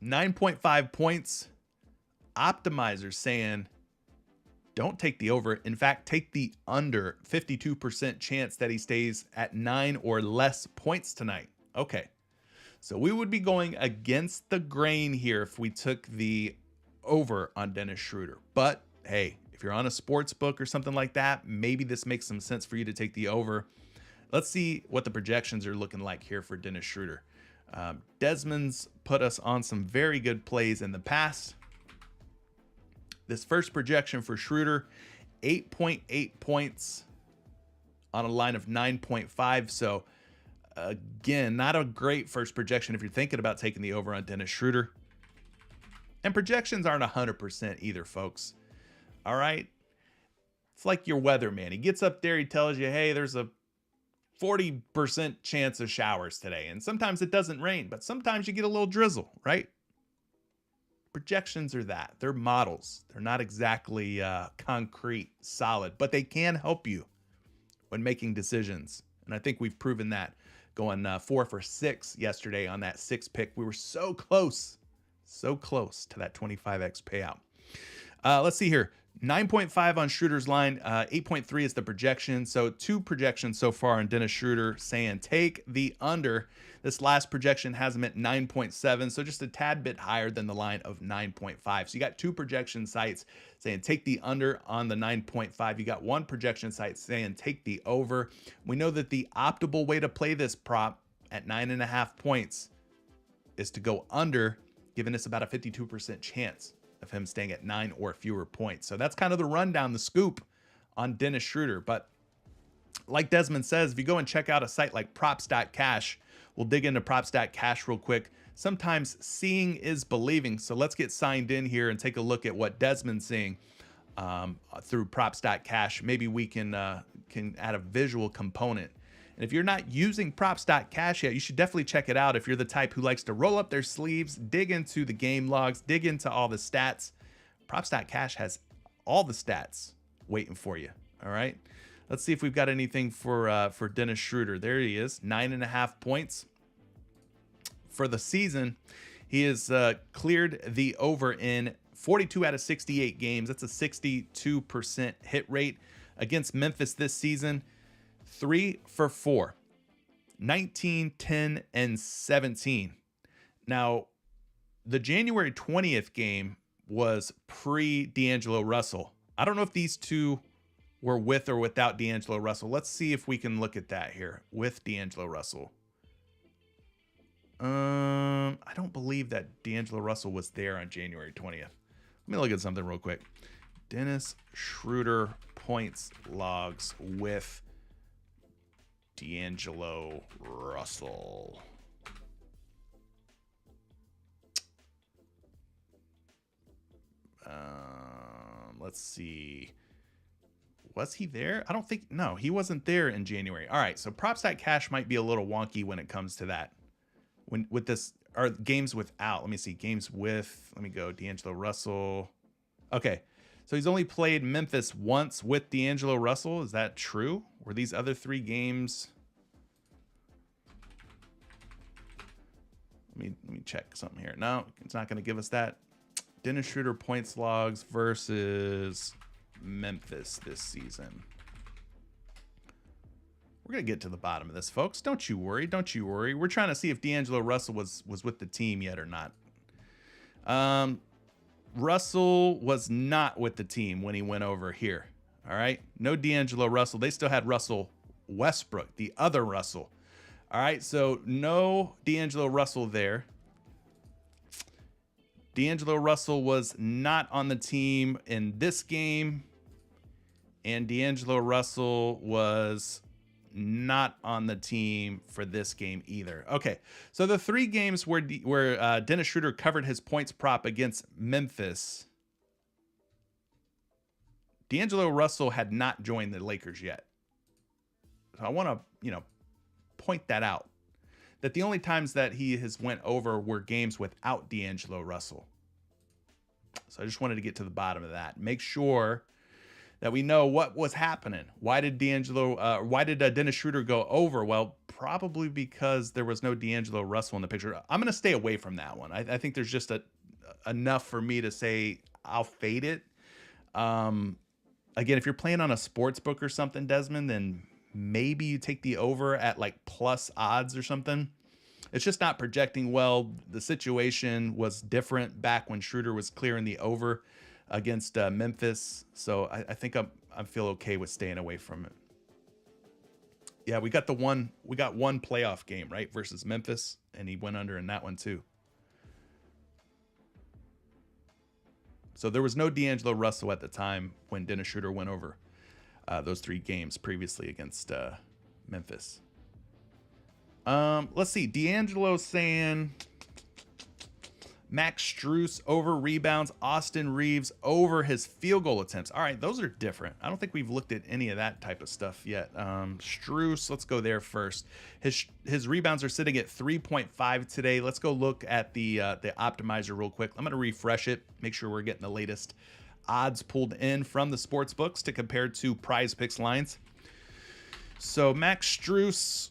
9.5 points. Optimizer saying don't take the over. In fact, take the under. 52% chance that he stays at 9 or less points tonight. Okay. So we would be going against the grain here if we took the over on Dennis Schroeder. But hey, if you're on a sports book or something like that, maybe this makes some sense for you to take the over. Let's see what the projections are looking like here for Dennis Schroeder. Desmond's put us on some very good plays in the past. This first projection for Schroeder, 8.8 points on a line of 9.5. So again, not a great first projection if you're thinking about taking the over on Dennis Schroeder. And projections aren't 100% either, folks. All right. It's like your weatherman. He gets up there, he tells you, hey, there's a 40% chance of showers today. And sometimes it doesn't rain, but sometimes you get a little drizzle, right? Projections are that. They're models. They're not exactly concrete, solid, but they can help you when making decisions. And I think we've proven that going 4 for 6 yesterday on that 6 pick. We were so close to that 25x payout. Let's see here. 9.5 on Schroeder's line, 8.3 is the projection. So 2 projections so far on Dennis Schroeder saying take the under. This last projection has him at 9.7, so just a tad bit higher than the line of 9.5. So you got 2 projection sites saying take the under on the 9.5. You got 1 projection site saying take the over. We know that the optimal way to play this prop at 9.5 points is to go under, giving us about a 52% chance of him staying at 9 or fewer points. So that's kind of the rundown, the scoop on Dennis Schroeder. But like Desmond says, if you go and check out a site like props.cash, we'll dig into props.cash real quick. Sometimes seeing is believing. So let's get signed in here and take a look at what Desmond's seeing through props.cash. Maybe we can add a visual component. And if you're not using props.cash yet, you should definitely check it out if you're the type who likes to roll up their sleeves, dig into the game logs, dig into all the stats. Props.cash has all the stats waiting for you. All right. Let's see if we've got anything for Dennis Schroeder. There he is, 9.5 points for the season. He has cleared the over in 42 out of 68 games. That's a 62% hit rate against Memphis this season. 3 for 4, 19, 10, and 17. Now, the January 20th game was pre-D'Angelo Russell. I don't know if these two were with or without D'Angelo Russell. Let's see if we can look at that here with D'Angelo Russell. I don't believe that D'Angelo Russell was there on January 20th. Let me look at something real quick. Dennis Schroeder points logs with D'Angelo Russell. Let's see. Was he there? I don't think. No, he wasn't there in January. All right, so props.cash might be a little wonky when it comes to that. When with this are games without. Let me see. Games with. Let me go. D'Angelo Russell. Okay. So he's only played Memphis once with D'Angelo Russell. Is that true? Were these other 3 games? Let me check something here. No, it's not going to give us that. Dennis Schroeder points logs versus Memphis this season. We're going to get to the bottom of this, folks. Don't you worry. Don't you worry. We're trying to see if D'Angelo Russell was with the team yet or not. Russell was not with the team when he went over here. All right. No D'Angelo Russell. They still had Russell Westbrook, the other Russell. All right. So no D'Angelo Russell there. D'Angelo Russell was not on the team in this game. And D'Angelo Russell was not on the team for this game either. Okay, so the 3 games where Dennis Schroeder covered his points prop against Memphis, D'Angelo Russell had not joined the Lakers yet. So I want to, point that out. That the only times that he has went over were games without D'Angelo Russell. So I just wanted to get to the bottom of that. Make sure that we know what was happening. Why did Dennis Schroeder go over? Well, probably because there was no D'Angelo Russell in the picture. I'm going to stay away from that one. I think there's just enough for me to say I'll fade it. Again, if you're playing on a sports book or something, Desmond, then maybe you take the over at like plus odds or something. It's just not projecting well. The situation was different back when Schroeder was clearing the over against Memphis. So I think I feel okay with staying away from it. Yeah, we got one playoff game, right, versus Memphis, and he went under in that one too. So there was no D'Angelo Russell at the time when Dennis Schroeder went over. those 3 games previously against Memphis. Let's see. D'Angelo's saying Max Strus over rebounds, Austin Reaves over his field goal attempts. All right, those are different. I don't think we've looked at any of that type of stuff yet. Strus, let's go there first. His rebounds are sitting at 3.5 today. Let's go look at the optimizer real quick. I'm going to refresh it, make sure we're getting the latest odds pulled in from the sports books to compare to PrizePicks lines. So Max Strus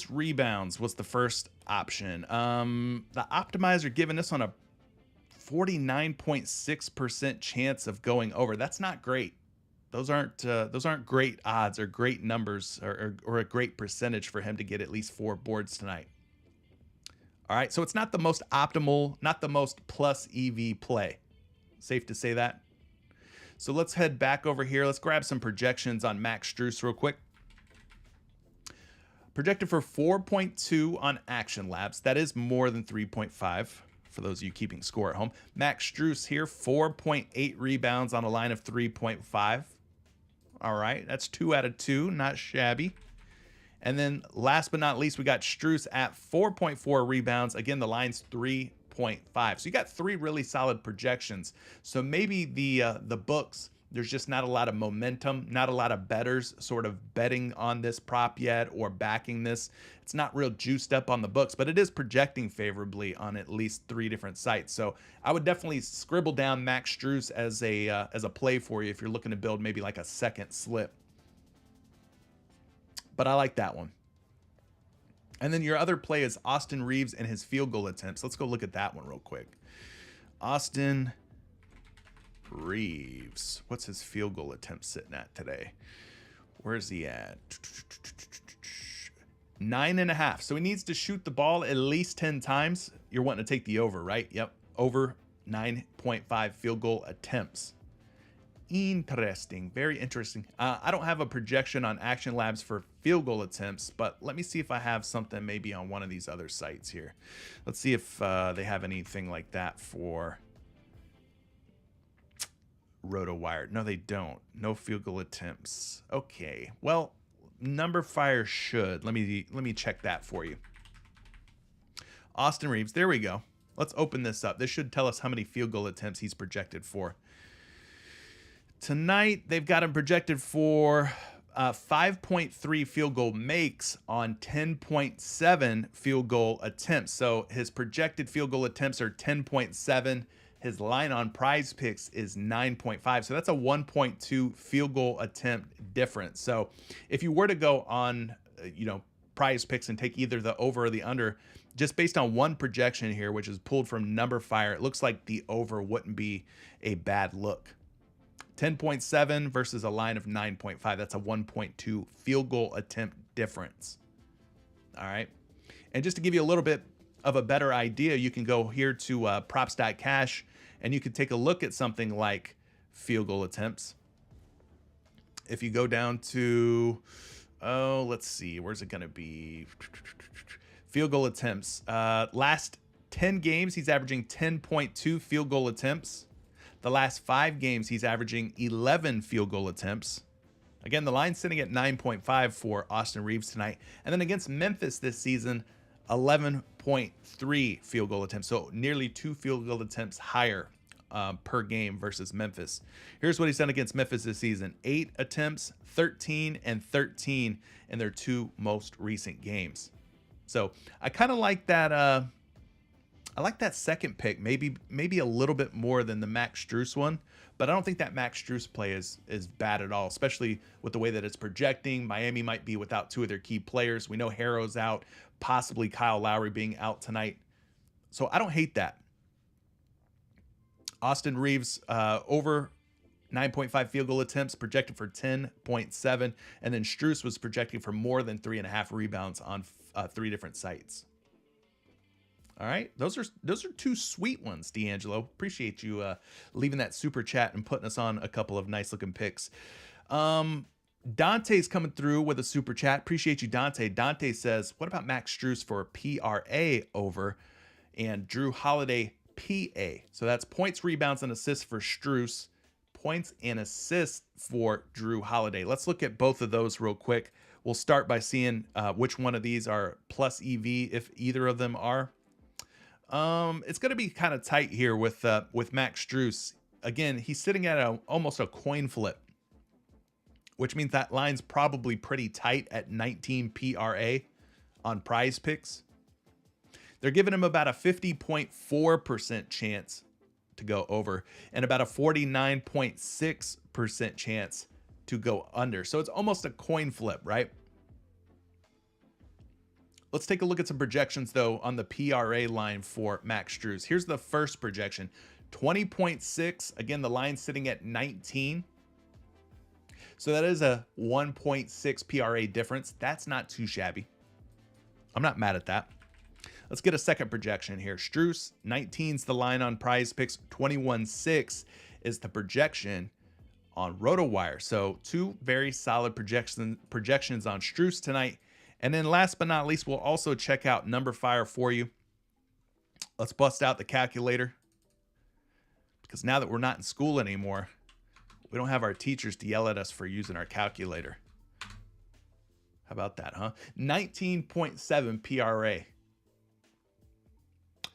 rebounds was the first option. The optimizer giving this on a 49.6% chance of going over. That's not great. Those aren't great odds or great numbers or a great percentage for him to get at least 4 boards tonight. All right, so it's not the most optimal, not the most plus EV play. Safe to say that. So let's head back over here. Let's grab some projections on Max Strus real quick. Projected for 4.2 on Action Labs. That is more than 3.5 for those of you keeping score at home. Max Strus here, 4.8 rebounds on a line of 3.5. All right, that's 2 out of 2, not shabby. And then last but not least, we got Strus at 4.4 rebounds. Again, the line's 3.5. So you got 3 really solid projections. So maybe the books, there's just not a lot of momentum, not a lot of bettors sort of betting on this prop yet or backing this. It's not real juiced up on the books, but it is projecting favorably on at least 3 different sites. So I would definitely scribble down Max Strus as a play for you if you're looking to build maybe like a second slip. But I like that one. And then your other play is Austin Reaves and his field goal attempts. Let's go look at that one real quick. Austin Reaves. What's his field goal attempt sitting at today? Where's he at? 9.5. So he needs to shoot the ball at least 10 times. You're wanting to take the over, right? Yep. Over 9.5 field goal attempts. Interesting. Very interesting. I don't have a projection on Action Labs for field goal attempts, but let me see if I have something maybe on one of these other sites here. Let's see if they have anything like that for RotoWire. No, they don't. No field goal attempts. Okay. Well, Numberfire should. Let me check that for you. Austin Reaves. There we go. Let's open this up. This should tell us how many field goal attempts he's projected for. Tonight, they've got him projected for 5.3 field goal makes on 10.7 field goal attempts. So his projected field goal attempts are 10.7. His line on PrizePicks is 9.5. So that's a 1.2 field goal attempt difference. So if you were to go on, PrizePicks and take either the over or the under, just based on one projection here, which is pulled from Numberfire, it looks like the over wouldn't be a bad look. 10.7 versus a line of 9.5. That's a 1.2 field goal attempt difference. All right. And just to give you a little bit of a better idea, you can go here to props.cash and you can take a look at something like field goal attempts. If you go down to, let's see, where's it going to be? Field goal attempts. Last 10 games, he's averaging 10.2 field goal attempts. The last 5 games, he's averaging 11 field goal attempts. Again, the line's sitting at 9.5 for Austin Reaves tonight. And then against Memphis this season, 11.3 field goal attempts. So nearly 2 field goal attempts higher per game versus Memphis. Here's what he's done against Memphis this season. 8 attempts, 13 and 13 in their 2 most recent games. So I kind of like that. I like that second pick, maybe a little bit more than the Max Strus one, but I don't think that Max Strus play is bad at all, especially with the way that it's projecting. Miami might be without 2 of their key players. We know Harrow's out, possibly Kyle Lowry being out tonight. So I don't hate that. Austin Reaves over 9.5 field goal attempts, projected for 10.7, and then Strus was projecting for more than 3.5 rebounds on 3 different sites. All right, those are 2 sweet ones, D'Angelo. Appreciate you leaving that super chat and putting us on a couple of nice looking picks. Dante's coming through with a super chat. Appreciate you, Dante. Dante says, "What about Max Strus for PRA over and Drew Holiday PA?" So that's points, rebounds, and assists for Strus, points and assists for Drew Holiday. Let's look at both of those real quick. We'll start by seeing which one of these are plus EV, if either of them are. It's going to be kind of tight here with Max Strus. Again, he's sitting at almost a coin flip, which means that line's probably pretty tight at 19 PRA on PrizePicks. They're giving him about a 50.4% chance to go over and about a 49.6% chance to go under. So it's almost a coin flip, right? Let's take a look at some projections though on the PRA line for Max Strus. Here's the first projection, 20.6. Again, the line's sitting at 19. So that is a 1.6 PRA difference. That's not too shabby. I'm not mad at that. Let's get a second projection here. Strus, 19's the line on PrizePicks. 21.6 is the projection on RotoWire. So two very solid projections on Strus tonight. And then last but not least, we'll also check out Number Fire for you. Let's bust out the calculator, because now that we're not in school anymore, we don't have our teachers to yell at us for using our calculator. How about that, huh? 19.7 PRA.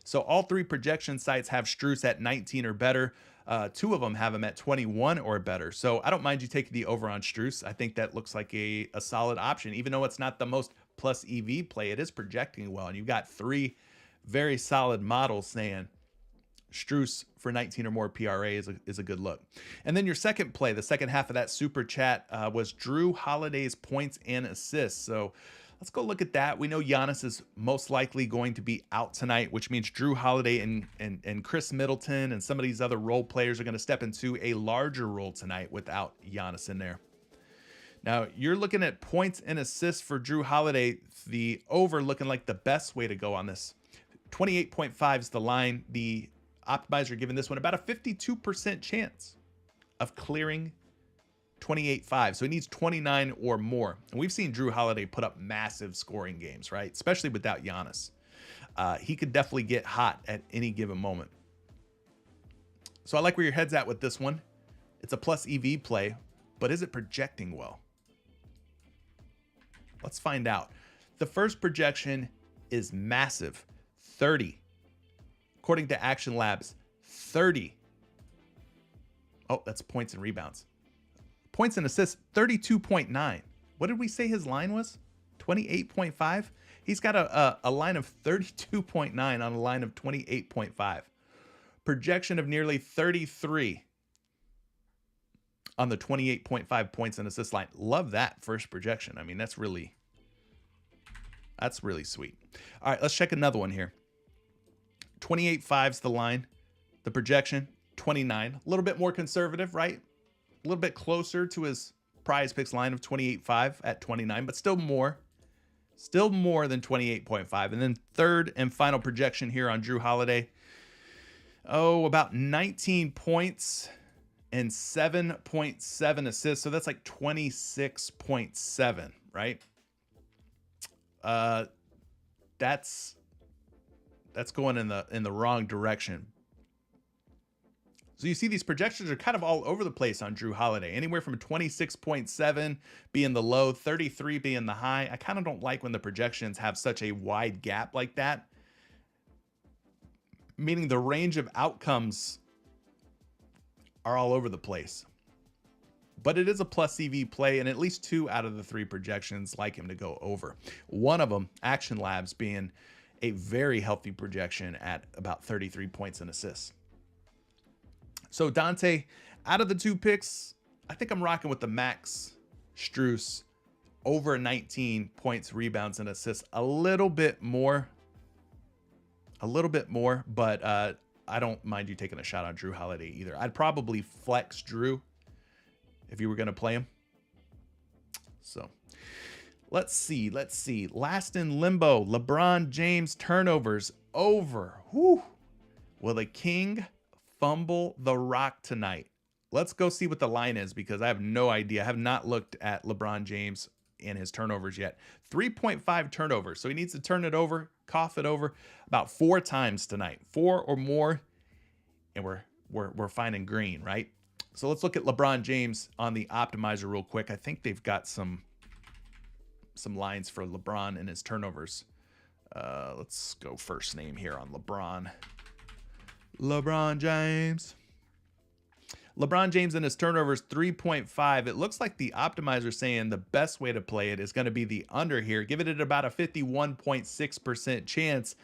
So all three projection sites have Strus at 19 or better. Two of them have him at 21 or better. So I don't mind you taking the over on Strus. I think that looks like a solid option. Even though it's not the most plus EV play, it is projecting well. And you've got three very solid models saying Strus for 19 or more PRA is a good look. And then your second play, the second half of that super chat, was Drew Holiday's points and assists. So let's go look at that. We know Giannis is most likely going to be out tonight, which means Drew Holiday and Chris Middleton and some of these other role players are going to step into a larger role tonight without Giannis in there. Now, you're looking at points and assists for Drew Holiday, the over looking like the best way to go on this. 28.5 is the line. The optimizer giving this one about a 52% chance of clearing 28.5. So he needs 29 or more. And we've seen Drew Holiday put up massive scoring games, right? Especially without Giannis. He could definitely get hot at any given moment. So I like where your head's at with this one. It's a plus EV play, but is it projecting well? Let's find out. The first projection is massive, 30. According to Action Labs, 30. Oh, that's points and rebounds. Points and assists, 32.9. What did we say his line was? 28.5? He's got a line of 32.9 on a line of 28.5. Projection of nearly 33 on the 28.5 points and assist line. Love that first projection. I mean, that's really sweet. All right, let's check another one here. 28.5's the line. The projection, 29. A little bit more conservative, right? A little bit closer to his PrizePicks line of 28.5 at 29, but still more than 28.5. And then third and final projection here on Drew Holiday. Oh, about 19 points and 7.7 assists. So that's like 26.7, right? That's going in the wrong direction. So you see these projections are kind of all over the place on Drew Holiday. Anywhere from 26.7 being the low, 33 being the high. I kind of don't like when the projections have such a wide gap like that. Meaning the range of outcomes are all over the place. But it is a plus CV play, and at least 2 out of the 3 projections like him to go over. One of them, Action Labs, being a very healthy projection at about 33 points and assists. So Dante, out of the 2 picks, I think I'm rocking with the Max Strus over 19 points, rebounds, and assists. A little bit more, but I don't mind you taking a shot on Drew Holiday either. I'd probably flex Drew if you were going to play him. So let's see. Last in limbo, LeBron James turnovers over. Whew. Will the King fumble the rock tonight? Let's go see what the line is, because I have no idea. I have not looked at LeBron James and his turnovers yet. 3.5 turnovers. So he needs to turn it over, cough it over about 4 times tonight. 4 or more, and we're finding green, right? So let's look at LeBron James on the optimizer real quick. I think they've got some lines for LeBron and his turnovers. Let's go first name here on LeBron. LeBron James. LeBron James and his turnovers 3.5. It looks like the optimizer saying the best way to play it is going to be the under here. Giving it about a 51.6% chance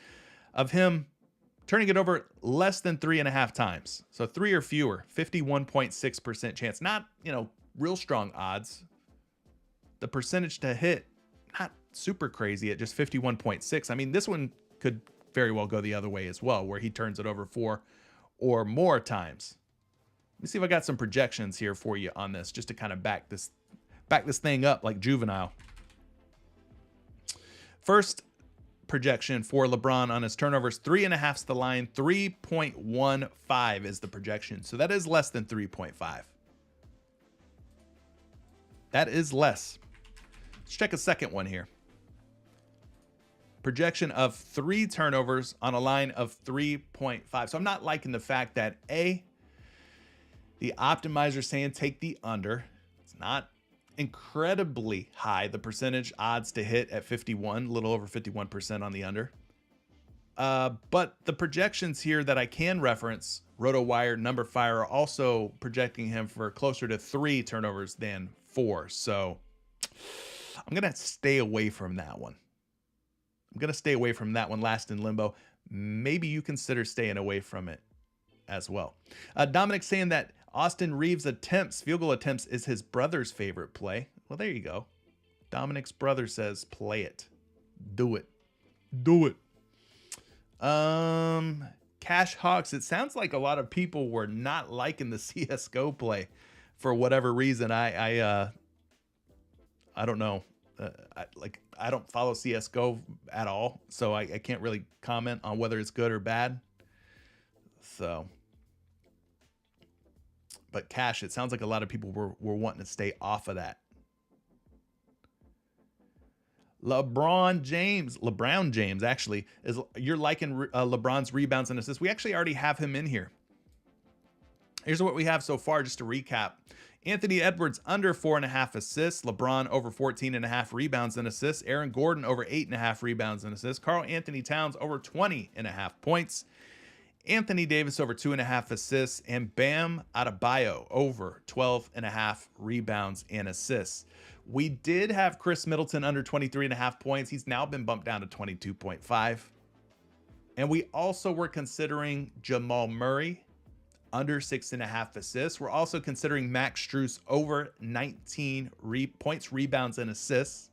of him turning it over less than 3.5 times. So 3 or fewer, 51.6% chance. Not, real strong odds. The percentage to hit, not super crazy at just 51.6. I mean, this one could very well go the other way as well, where he turns it over 4 or more times. Let me see if I got some projections here for you on this, just to kind of back this thing up like Juvenile. First projection for LeBron on his turnovers, 3.5's the line, 3.15 is the projection. So that is less than 3.5. That is less. Let's check a second one here. Projection of 3 turnovers on a line of 3.5. So I'm not liking the fact that the optimizer saying take the under. It's not incredibly high, the percentage odds to hit at 51, a little over 51% on the under. But the projections here that I can reference, RotoWire, NumberFire, are also projecting him for closer to 3 turnovers than 4. So I'm going to stay away from that one. Last in limbo. Maybe you consider staying away from it as well. Dominic's saying that Austin Reaves' field goal attempts, is his brother's favorite play. Well, there you go. Dominic's brother says, play it. Do it. Cash Hawks. It sounds like a lot of people were not liking the CSGO play for whatever reason. I don't know. I don't follow CSGO at all, so I can't really comment on whether it's good or bad. But Cash, it sounds like a lot of people were wanting to stay off of that. LeBron James actually you're liking LeBron's rebounds and assists. We actually already have him in here. Here's what we have so far, just to recap. Anthony Edwards under 4.5 assists. LeBron over 14.5 rebounds and assists. Aaron Gordon over 8.5 rebounds and assists. Karl Anthony Towns over 20.5 points. Anthony Davis over 2.5 assists. And Bam Adebayo over 12.5 rebounds and assists. We did have Chris Middleton under 23.5 points. He's now been bumped down to 22.5. And we also were considering Jamal Murray under 6.5 assists. We're also considering Max Strus over 19 points, rebounds, and assists.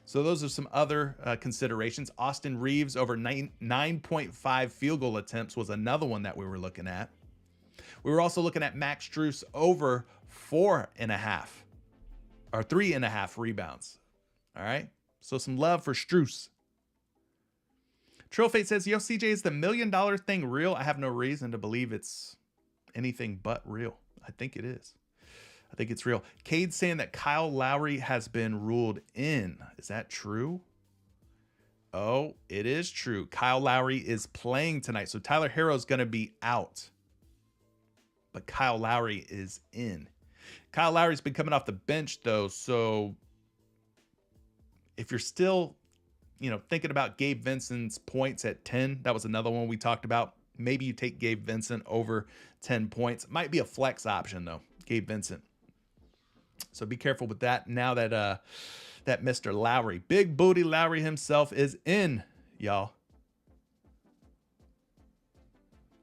So those are some other considerations. Austin Reaves over 9.5 field goal attempts was another one that we were looking at. We were also looking at Max Strus over 4.5 or 3.5 rebounds. All right. So some love for Strus. Trillfate says, yo, CJ, is the $1 million thing real? I have no reason to believe it's anything but real. I think it is. I think it's real. Cade's saying that Kyle Lowry has been ruled in. Is that true? Oh, it is true. Kyle Lowry is playing tonight. So Tyler Herro's going to be out. But Kyle Lowry is in. Kyle Lowry's been coming off the bench, though. So if you're still, thinking about Gabe Vincent's points at 10, that was another one we talked about. Maybe you take Gabe Vincent over 10 points. Might be a flex option, though, Gabe Vincent. So be careful with that. Now that that Mr. Lowry, Big Booty Lowry himself, is in, y'all.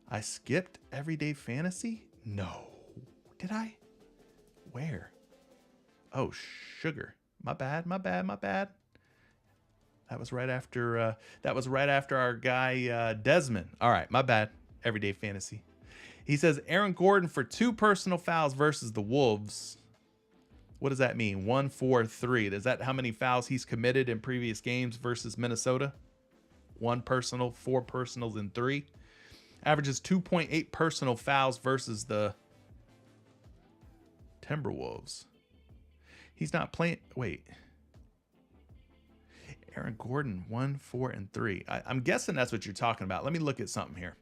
I skipped Everyday Fantasy? No. Did I? Where? Oh, sugar. My bad. That was right after our guy Desmond. All right, my bad. Everyday Fantasy. He says Aaron Gordon for 2 personal fouls versus the Wolves. What does that mean? 1, 4, 3. Is that how many fouls he's committed in previous games versus Minnesota? 1 personal, 4 personals, and 3. Averages 2.8 personal fouls versus the Timberwolves. He's not playing. Wait. Aaron Gordon, 1, 4, and 3. I'm guessing that's what you're talking about. Let me look at something here.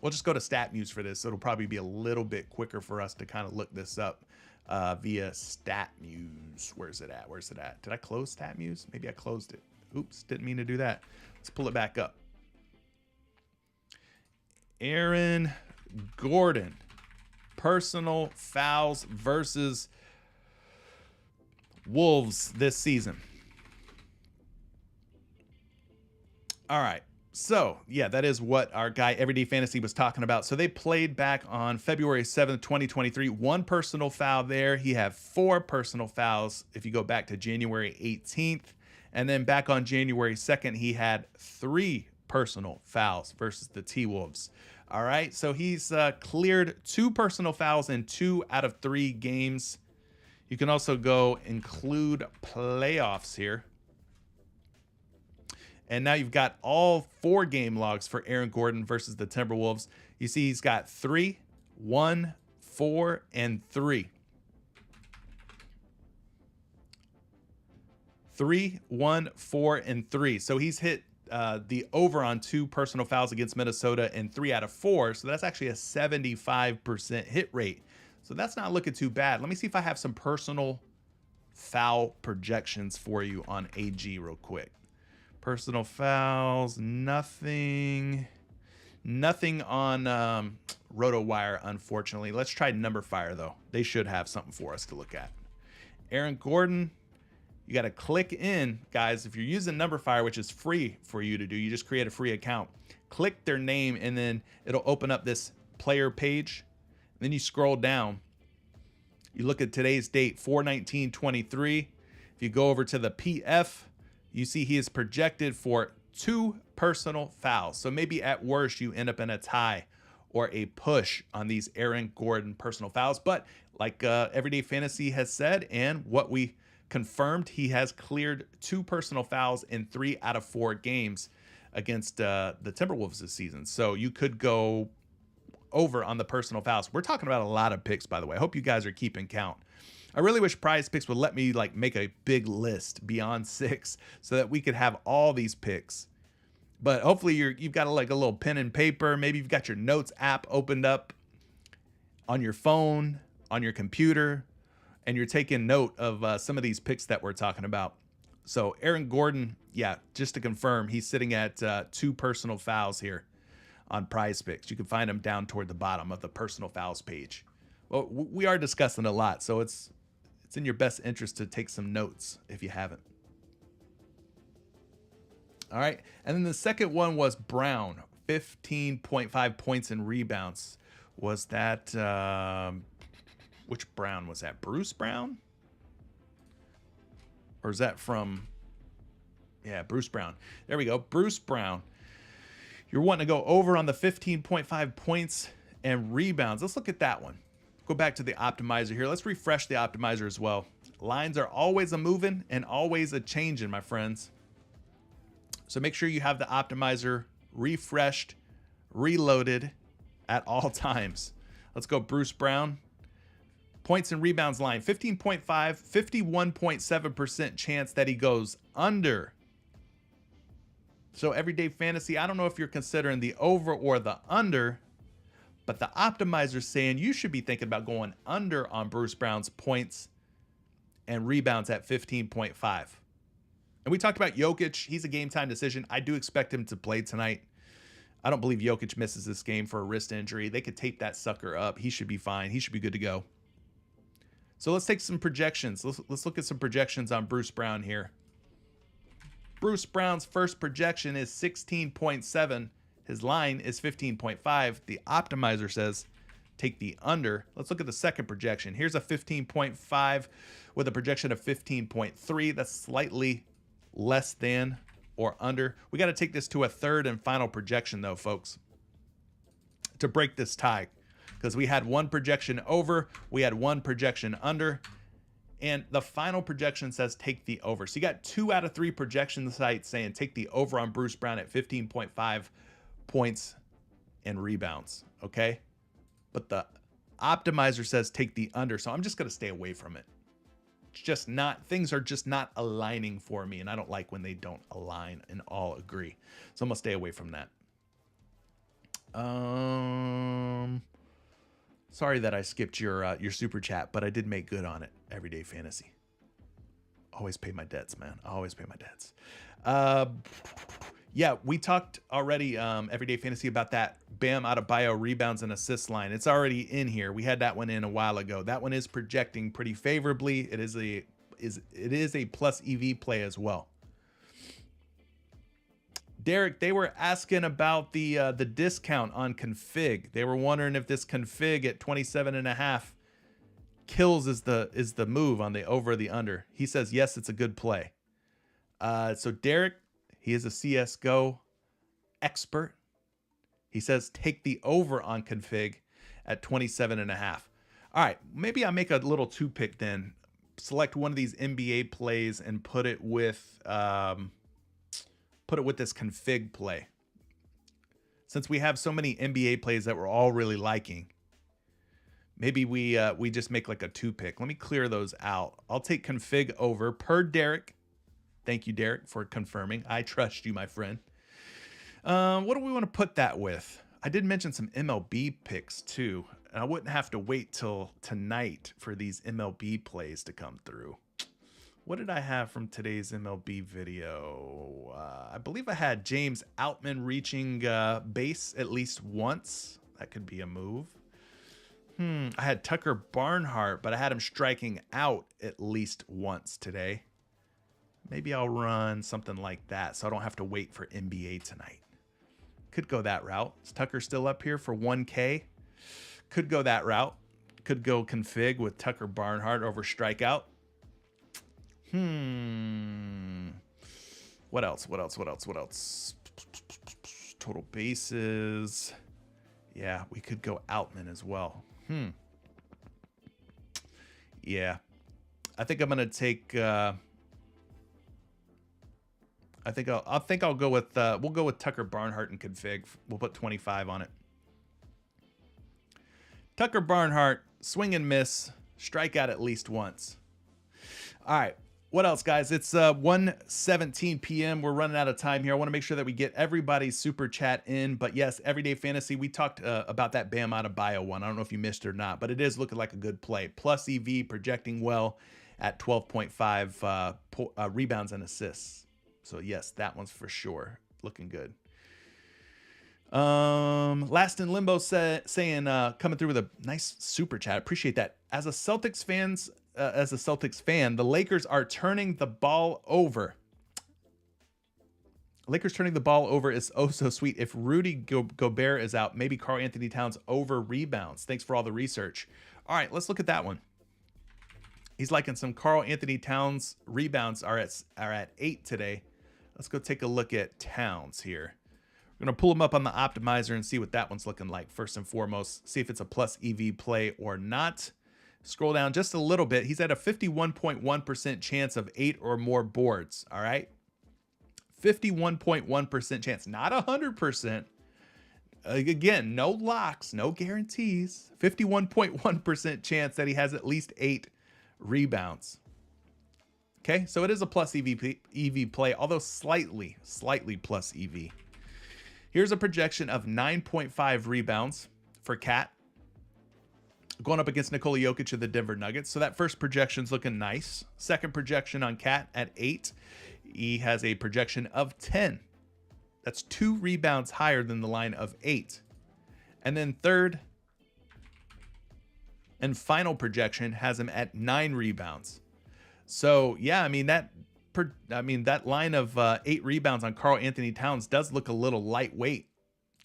We'll just go to StatMuse for this. So it'll probably be a little bit quicker for us to kind of look this up via StatMuse. Where's it at? Where's it at? Did I close StatMuse? Maybe I closed it. Oops, didn't mean to do that. Let's pull it back up. Aaron Gordon, personal fouls versus Wolves this season. All right. So, yeah, that is what our guy Everyday Fantasy was talking about. So they played back on February 7th, 2023. 1 personal foul there. He had 4 personal fouls if you go back to January 18th. And then back on January 2nd, he had 3 personal fouls versus the T-Wolves. All right, so he's cleared 2 personal fouls in 2 out of 3 games. You can also go include playoffs here. And now you've got all 4 game logs for Aaron Gordon versus the Timberwolves. You see he's got 3, 1, 4, and 3. 3, 1, 4, and 3. So he's hit the over on 2 personal fouls against Minnesota in 3 out of 4. So that's actually a 75% hit rate. So that's not looking too bad. Let me see if I have some personal foul projections for you on AG real quick. Personal fouls, nothing on RotoWire, unfortunately. Let's try NumberFire, though. They should have something for us to look at. Aaron Gordon, you got to click in, guys. If you're using NumberFire, which is free for you to do, you just create a free account. Click their name, and then it'll open up this player page. Then you scroll down. You look at today's date, 4/19/23. If you go over to the PF, you see he is projected for 2 personal fouls. So maybe at worst you end up in a tie or a push on these Aaron Gordon personal fouls. But like Everyday Fantasy has said, and what we confirmed, he has cleared 2 personal fouls in 3 out of 4 games against the Timberwolves this season. So you could go over on the personal fouls. We're talking about a lot of picks, by the way. I hope you guys are keeping count. I really wish PrizePicks would let me make a big list beyond 6 so that we could have all these picks. But hopefully you've got a little pen and paper. Maybe you've got your notes app opened up on your phone, on your computer, and you're taking note of some of these picks that we're talking about. So Aaron Gordon, yeah, just to confirm, he's sitting at 2 personal fouls here on PrizePicks. You can find him down toward the bottom of the personal fouls page. Well, we are discussing a lot, so it's in your best interest to take some notes if you haven't. All right. And then the second one was Brown, 15.5 points and rebounds. Was that, which Brown was that? Bruce Brown? Or is that from, yeah, Bruce Brown. There we go. Bruce Brown. You're wanting to go over on the 15.5 points and rebounds. Let's look at that one. Go back to the optimizer here. Let's refresh the optimizer as well. Lines are always a moving and always a changing, my friends. So make sure you have the optimizer refreshed, reloaded at all times. Let's go Bruce Brown. Points and rebounds line, 15.5, 51.7% chance that he goes under. So Everyday Fantasy, I don't know if you're considering the over or the under, but the optimizer's saying you should be thinking about going under on Bruce Brown's points and rebounds at 15.5. And we talked about Jokic. He's a game time decision. I do expect him to play tonight. I don't believe Jokic misses this game for a wrist injury. They could tape that sucker up. He should be fine. He should be good to go. So let's take some projections. Let's look at some projections on Bruce Brown here. Bruce Brown's first projection is 16.7. His line is 15.5. The optimizer says take the under. Let's look at the second projection. Here's a 15.5 with a projection of 15.3. That's slightly less than or under. We got to take this to a third and final projection, though, folks, to break this tie, because we had 1 projection over, we had 1 projection under, and the final projection says take the over. So you got 2 out of 3 projection sites saying take the over on Bruce Brown at 15.5 points and rebounds, okay? But the optimizer says take the under, so I'm just going to stay away from it. It's just not, things are just not aligning for me, and I don't like when they don't align and all agree. So I'm going to stay away from that. Sorry that I skipped your super chat, but I did make good on it. Everyday fantasy. Always pay my debts, man. I always pay my debts. Yeah, we talked already, Everyday Fantasy, about that Bam Adebayo rebounds and assists line. It's already in here. We had that one in a while ago. That one is projecting pretty favorably. It is a plus EV play as well. Derek, they were asking about the discount on config. They were wondering if this config at 27.5 kills is the move on the over or the under. He says yes, it's a good play. So Derek, he is a CSGO expert. He says take the over on config at 27.5. All right, maybe I make a little two pick then. Select one of these NBA plays and put it with this config play. Since we have so many NBA plays that we're all really liking, maybe we just make like a two pick. Let me clear those out. I'll take config over per Derek. Thank you, Derek, for confirming. I trust you, my friend. What do we want to put that with? I did mention some MLB picks too, and I wouldn't have to wait till tonight for these MLB plays to come through. What did I have from today's MLB video? I believe I had James Outman reaching base at least once. That could be a move. I had Tucker Barnhart, but I had him striking out at least once today. Maybe I'll run something like that so I don't have to wait for NBA tonight. Could go that route. Is Tucker still up here for 1K? Could go that route. Could go config with Tucker Barnhart over strikeout. What else? Total bases. Yeah, we could go Outman as well. Yeah. I think I'm going to take... I think I'll go with we'll go with Tucker Barnhart and config. We'll put 25 on it. Tucker Barnhart, swing and miss, strike out at least once. All right. What else, guys? It's 1:17 p.m. We're running out of time here. I want to make sure that we get everybody's super chat in. But yes, Everyday Fantasy, we talked about that Bam Adebayo one. I don't know if you missed it or not, but it is looking like a good play. Plus EV projecting well at 12.5 rebounds and assists. So yes, that one's for sure looking good. Last in Limbo saying coming through with a nice super chat. Appreciate that. As a Celtics fan, the Lakers are turning the ball over. Lakers turning the ball over is oh so sweet. If Rudy Gobert is out, maybe Karl Anthony Towns over rebounds. Thanks for all the research. All right, let's look at that one. He's liking some Karl Anthony Towns rebounds are at 8 today. Let's go take a look at Towns here. We're going to pull him up on the optimizer and see what that one's looking like. First and foremost, see if it's a plus EV play or not. Scroll down just a little bit. He's at a 51.1% chance of 8 or more boards. All right. 51.1% chance, not 100%. Again, no locks, no guarantees. 51.1% chance that he has at least 8 rebounds. Okay, so it is a plus EV play, although slightly plus EV. Here's a projection of 9.5 rebounds for Cat, going up against Nikola Jokic of the Denver Nuggets. So that first projection's looking nice. Second projection on Cat at 8. He has a projection of 10. That's 2 rebounds higher than the line of 8. And then third and final projection has him at 9 rebounds. So yeah, I mean that line of 8 rebounds on Karl Anthony Towns does look a little lightweight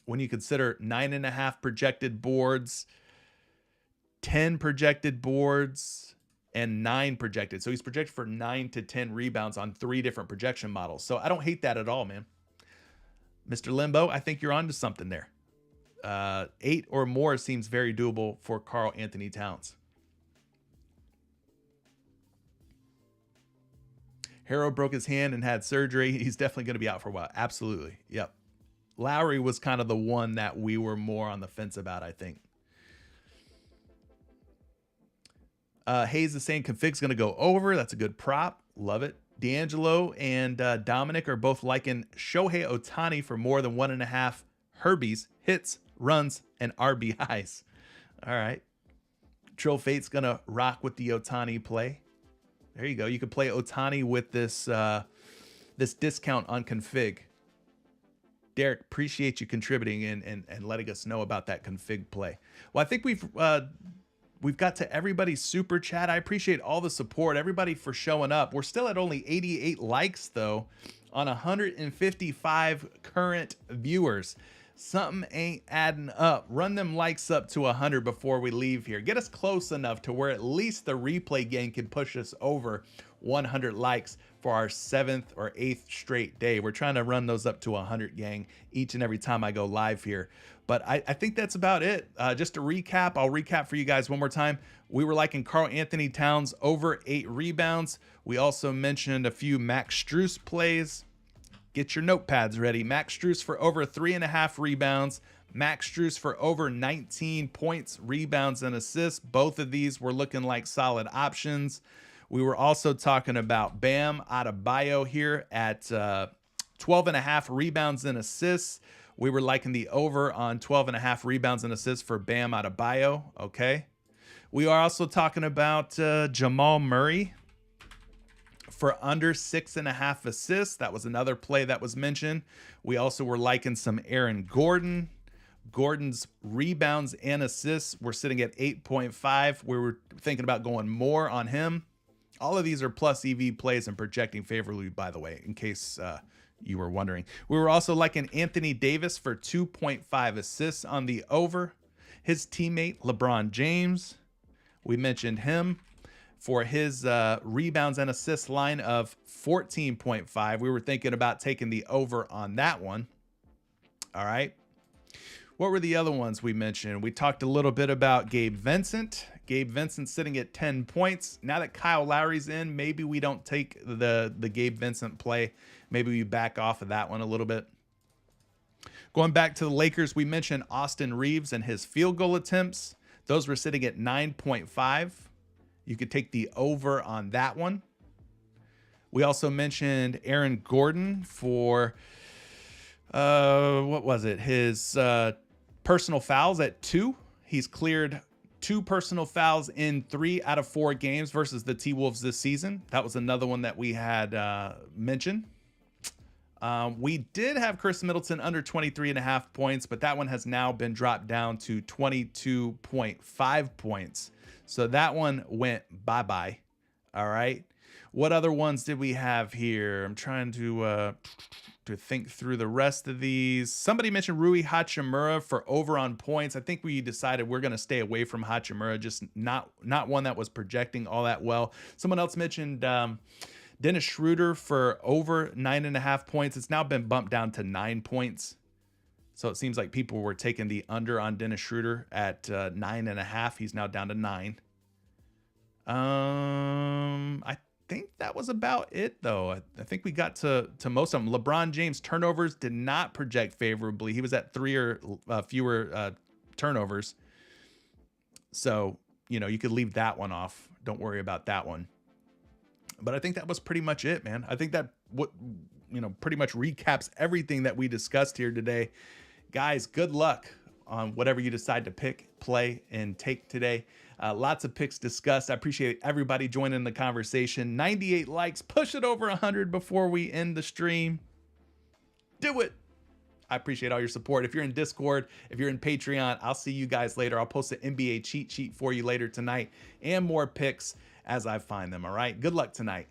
when you consider 9.5 projected boards, 10 projected boards, and 9 projected. So he's projected for 9 to 10 rebounds on 3 different projection models. So I don't hate that at all, man. Mr. Limbo, I think you're onto something there. 8 or more seems very doable for Karl Anthony Towns. Harrow broke his hand and had surgery. He's definitely going to be out for a while. Absolutely. Yep. Lowry was kind of the one that we were more on the fence about, I think. Hayes is saying config's going to go over. That's a good prop. Love it. D'Angelo and Dominic are both liking Shohei Ohtani for more than 1.5 Herbies, hits, runs, and RBIs. All right. Trill Fate's gonna rock with the Otani play. There you go. You could play Otani with this this discount on config. Derek, appreciate you contributing and letting us know about that config play. Well, I think we've got to everybody's super chat. I appreciate all the support, everybody for showing up. We're still at only 88 likes though on 155 current viewers. Something ain't adding up. Run them likes up to 100 before we leave here. Get us close enough to where at least the replay game can push us over 100 likes for our 7th or 8th straight day. We're trying to run those up to 100, gang, each and every time I go live here. But I think that's about it. Just to recap, I'll recap for you guys one more time. We were liking Karl Anthony Towns over 8 rebounds. We also mentioned a few Max Strus plays. Get your notepads ready. Max Strus for over 3.5 rebounds. Max Strus for over 19 points, rebounds, and assists. Both of these were looking like solid options. We were also talking about Bam Adebayo here at 12.5 rebounds and assists. We were liking the over on 12.5 rebounds and assists for Bam Adebayo. Okay. We are also talking about Jamal Murray for under 6.5 assists. That was another play that was mentioned. We also were liking some Aaron Gordon. Gordon's rebounds and assists were sitting at 8.5. We were thinking about going more on him. All of these are plus EV plays and projecting favorably, by the way, in case you were wondering. We were also liking Anthony Davis for 2.5 assists on the over. His teammate, LeBron James, we mentioned him for his rebounds and assists line of 14.5. We were thinking about taking the over on that one. All right. What were the other ones we mentioned? We talked a little bit about Gabe Vincent. Gabe Vincent sitting at 10 points. Now that Kyle Lowry's in, maybe we don't take the Gabe Vincent play. Maybe we back off of that one a little bit. Going back to the Lakers, we mentioned Austin Reaves and his field goal attempts. Those were sitting at 9.5. You could take the over on that one. We also mentioned Aaron Gordon for, what was it? His personal fouls at 2. He's cleared 2 personal fouls in 3 out of 4 games versus the T-Wolves this season. That was another one that we had mentioned. We did have Chris Middleton under 23.5 points, but that one has now been dropped down to 22.5 points. So that one went bye-bye. All right. What other ones did we have here? I'm trying to think through the rest of these. Somebody mentioned Rui Hachimura for over on points. I think we decided we're going to stay away from Hachimura, just not one that was projecting all that well. Someone else mentioned Dennis Schroeder for over 9.5 points. It's now been bumped down to 9 points. So it seems like people were taking the under on Dennis Schroeder at 9.5. He's now down to 9. I think that was about it, though. I think we got to most of them. LeBron James turnovers did not project favorably. He was at 3 or fewer turnovers. So, you know, you could leave that one off. Don't worry about that one. But I think that was pretty much it, man. I think that pretty much recaps everything that we discussed here today. Guys, good luck on whatever you decide to pick, play, and take today. Lots of picks discussed. I appreciate everybody joining the conversation. 98 likes. Push it over 100 before we end the stream. Do it. I appreciate all your support. If you're in Discord, if you're in Patreon, I'll see you guys later. I'll post an NBA cheat sheet for you later tonight and more picks as I find them. All right. Good luck tonight.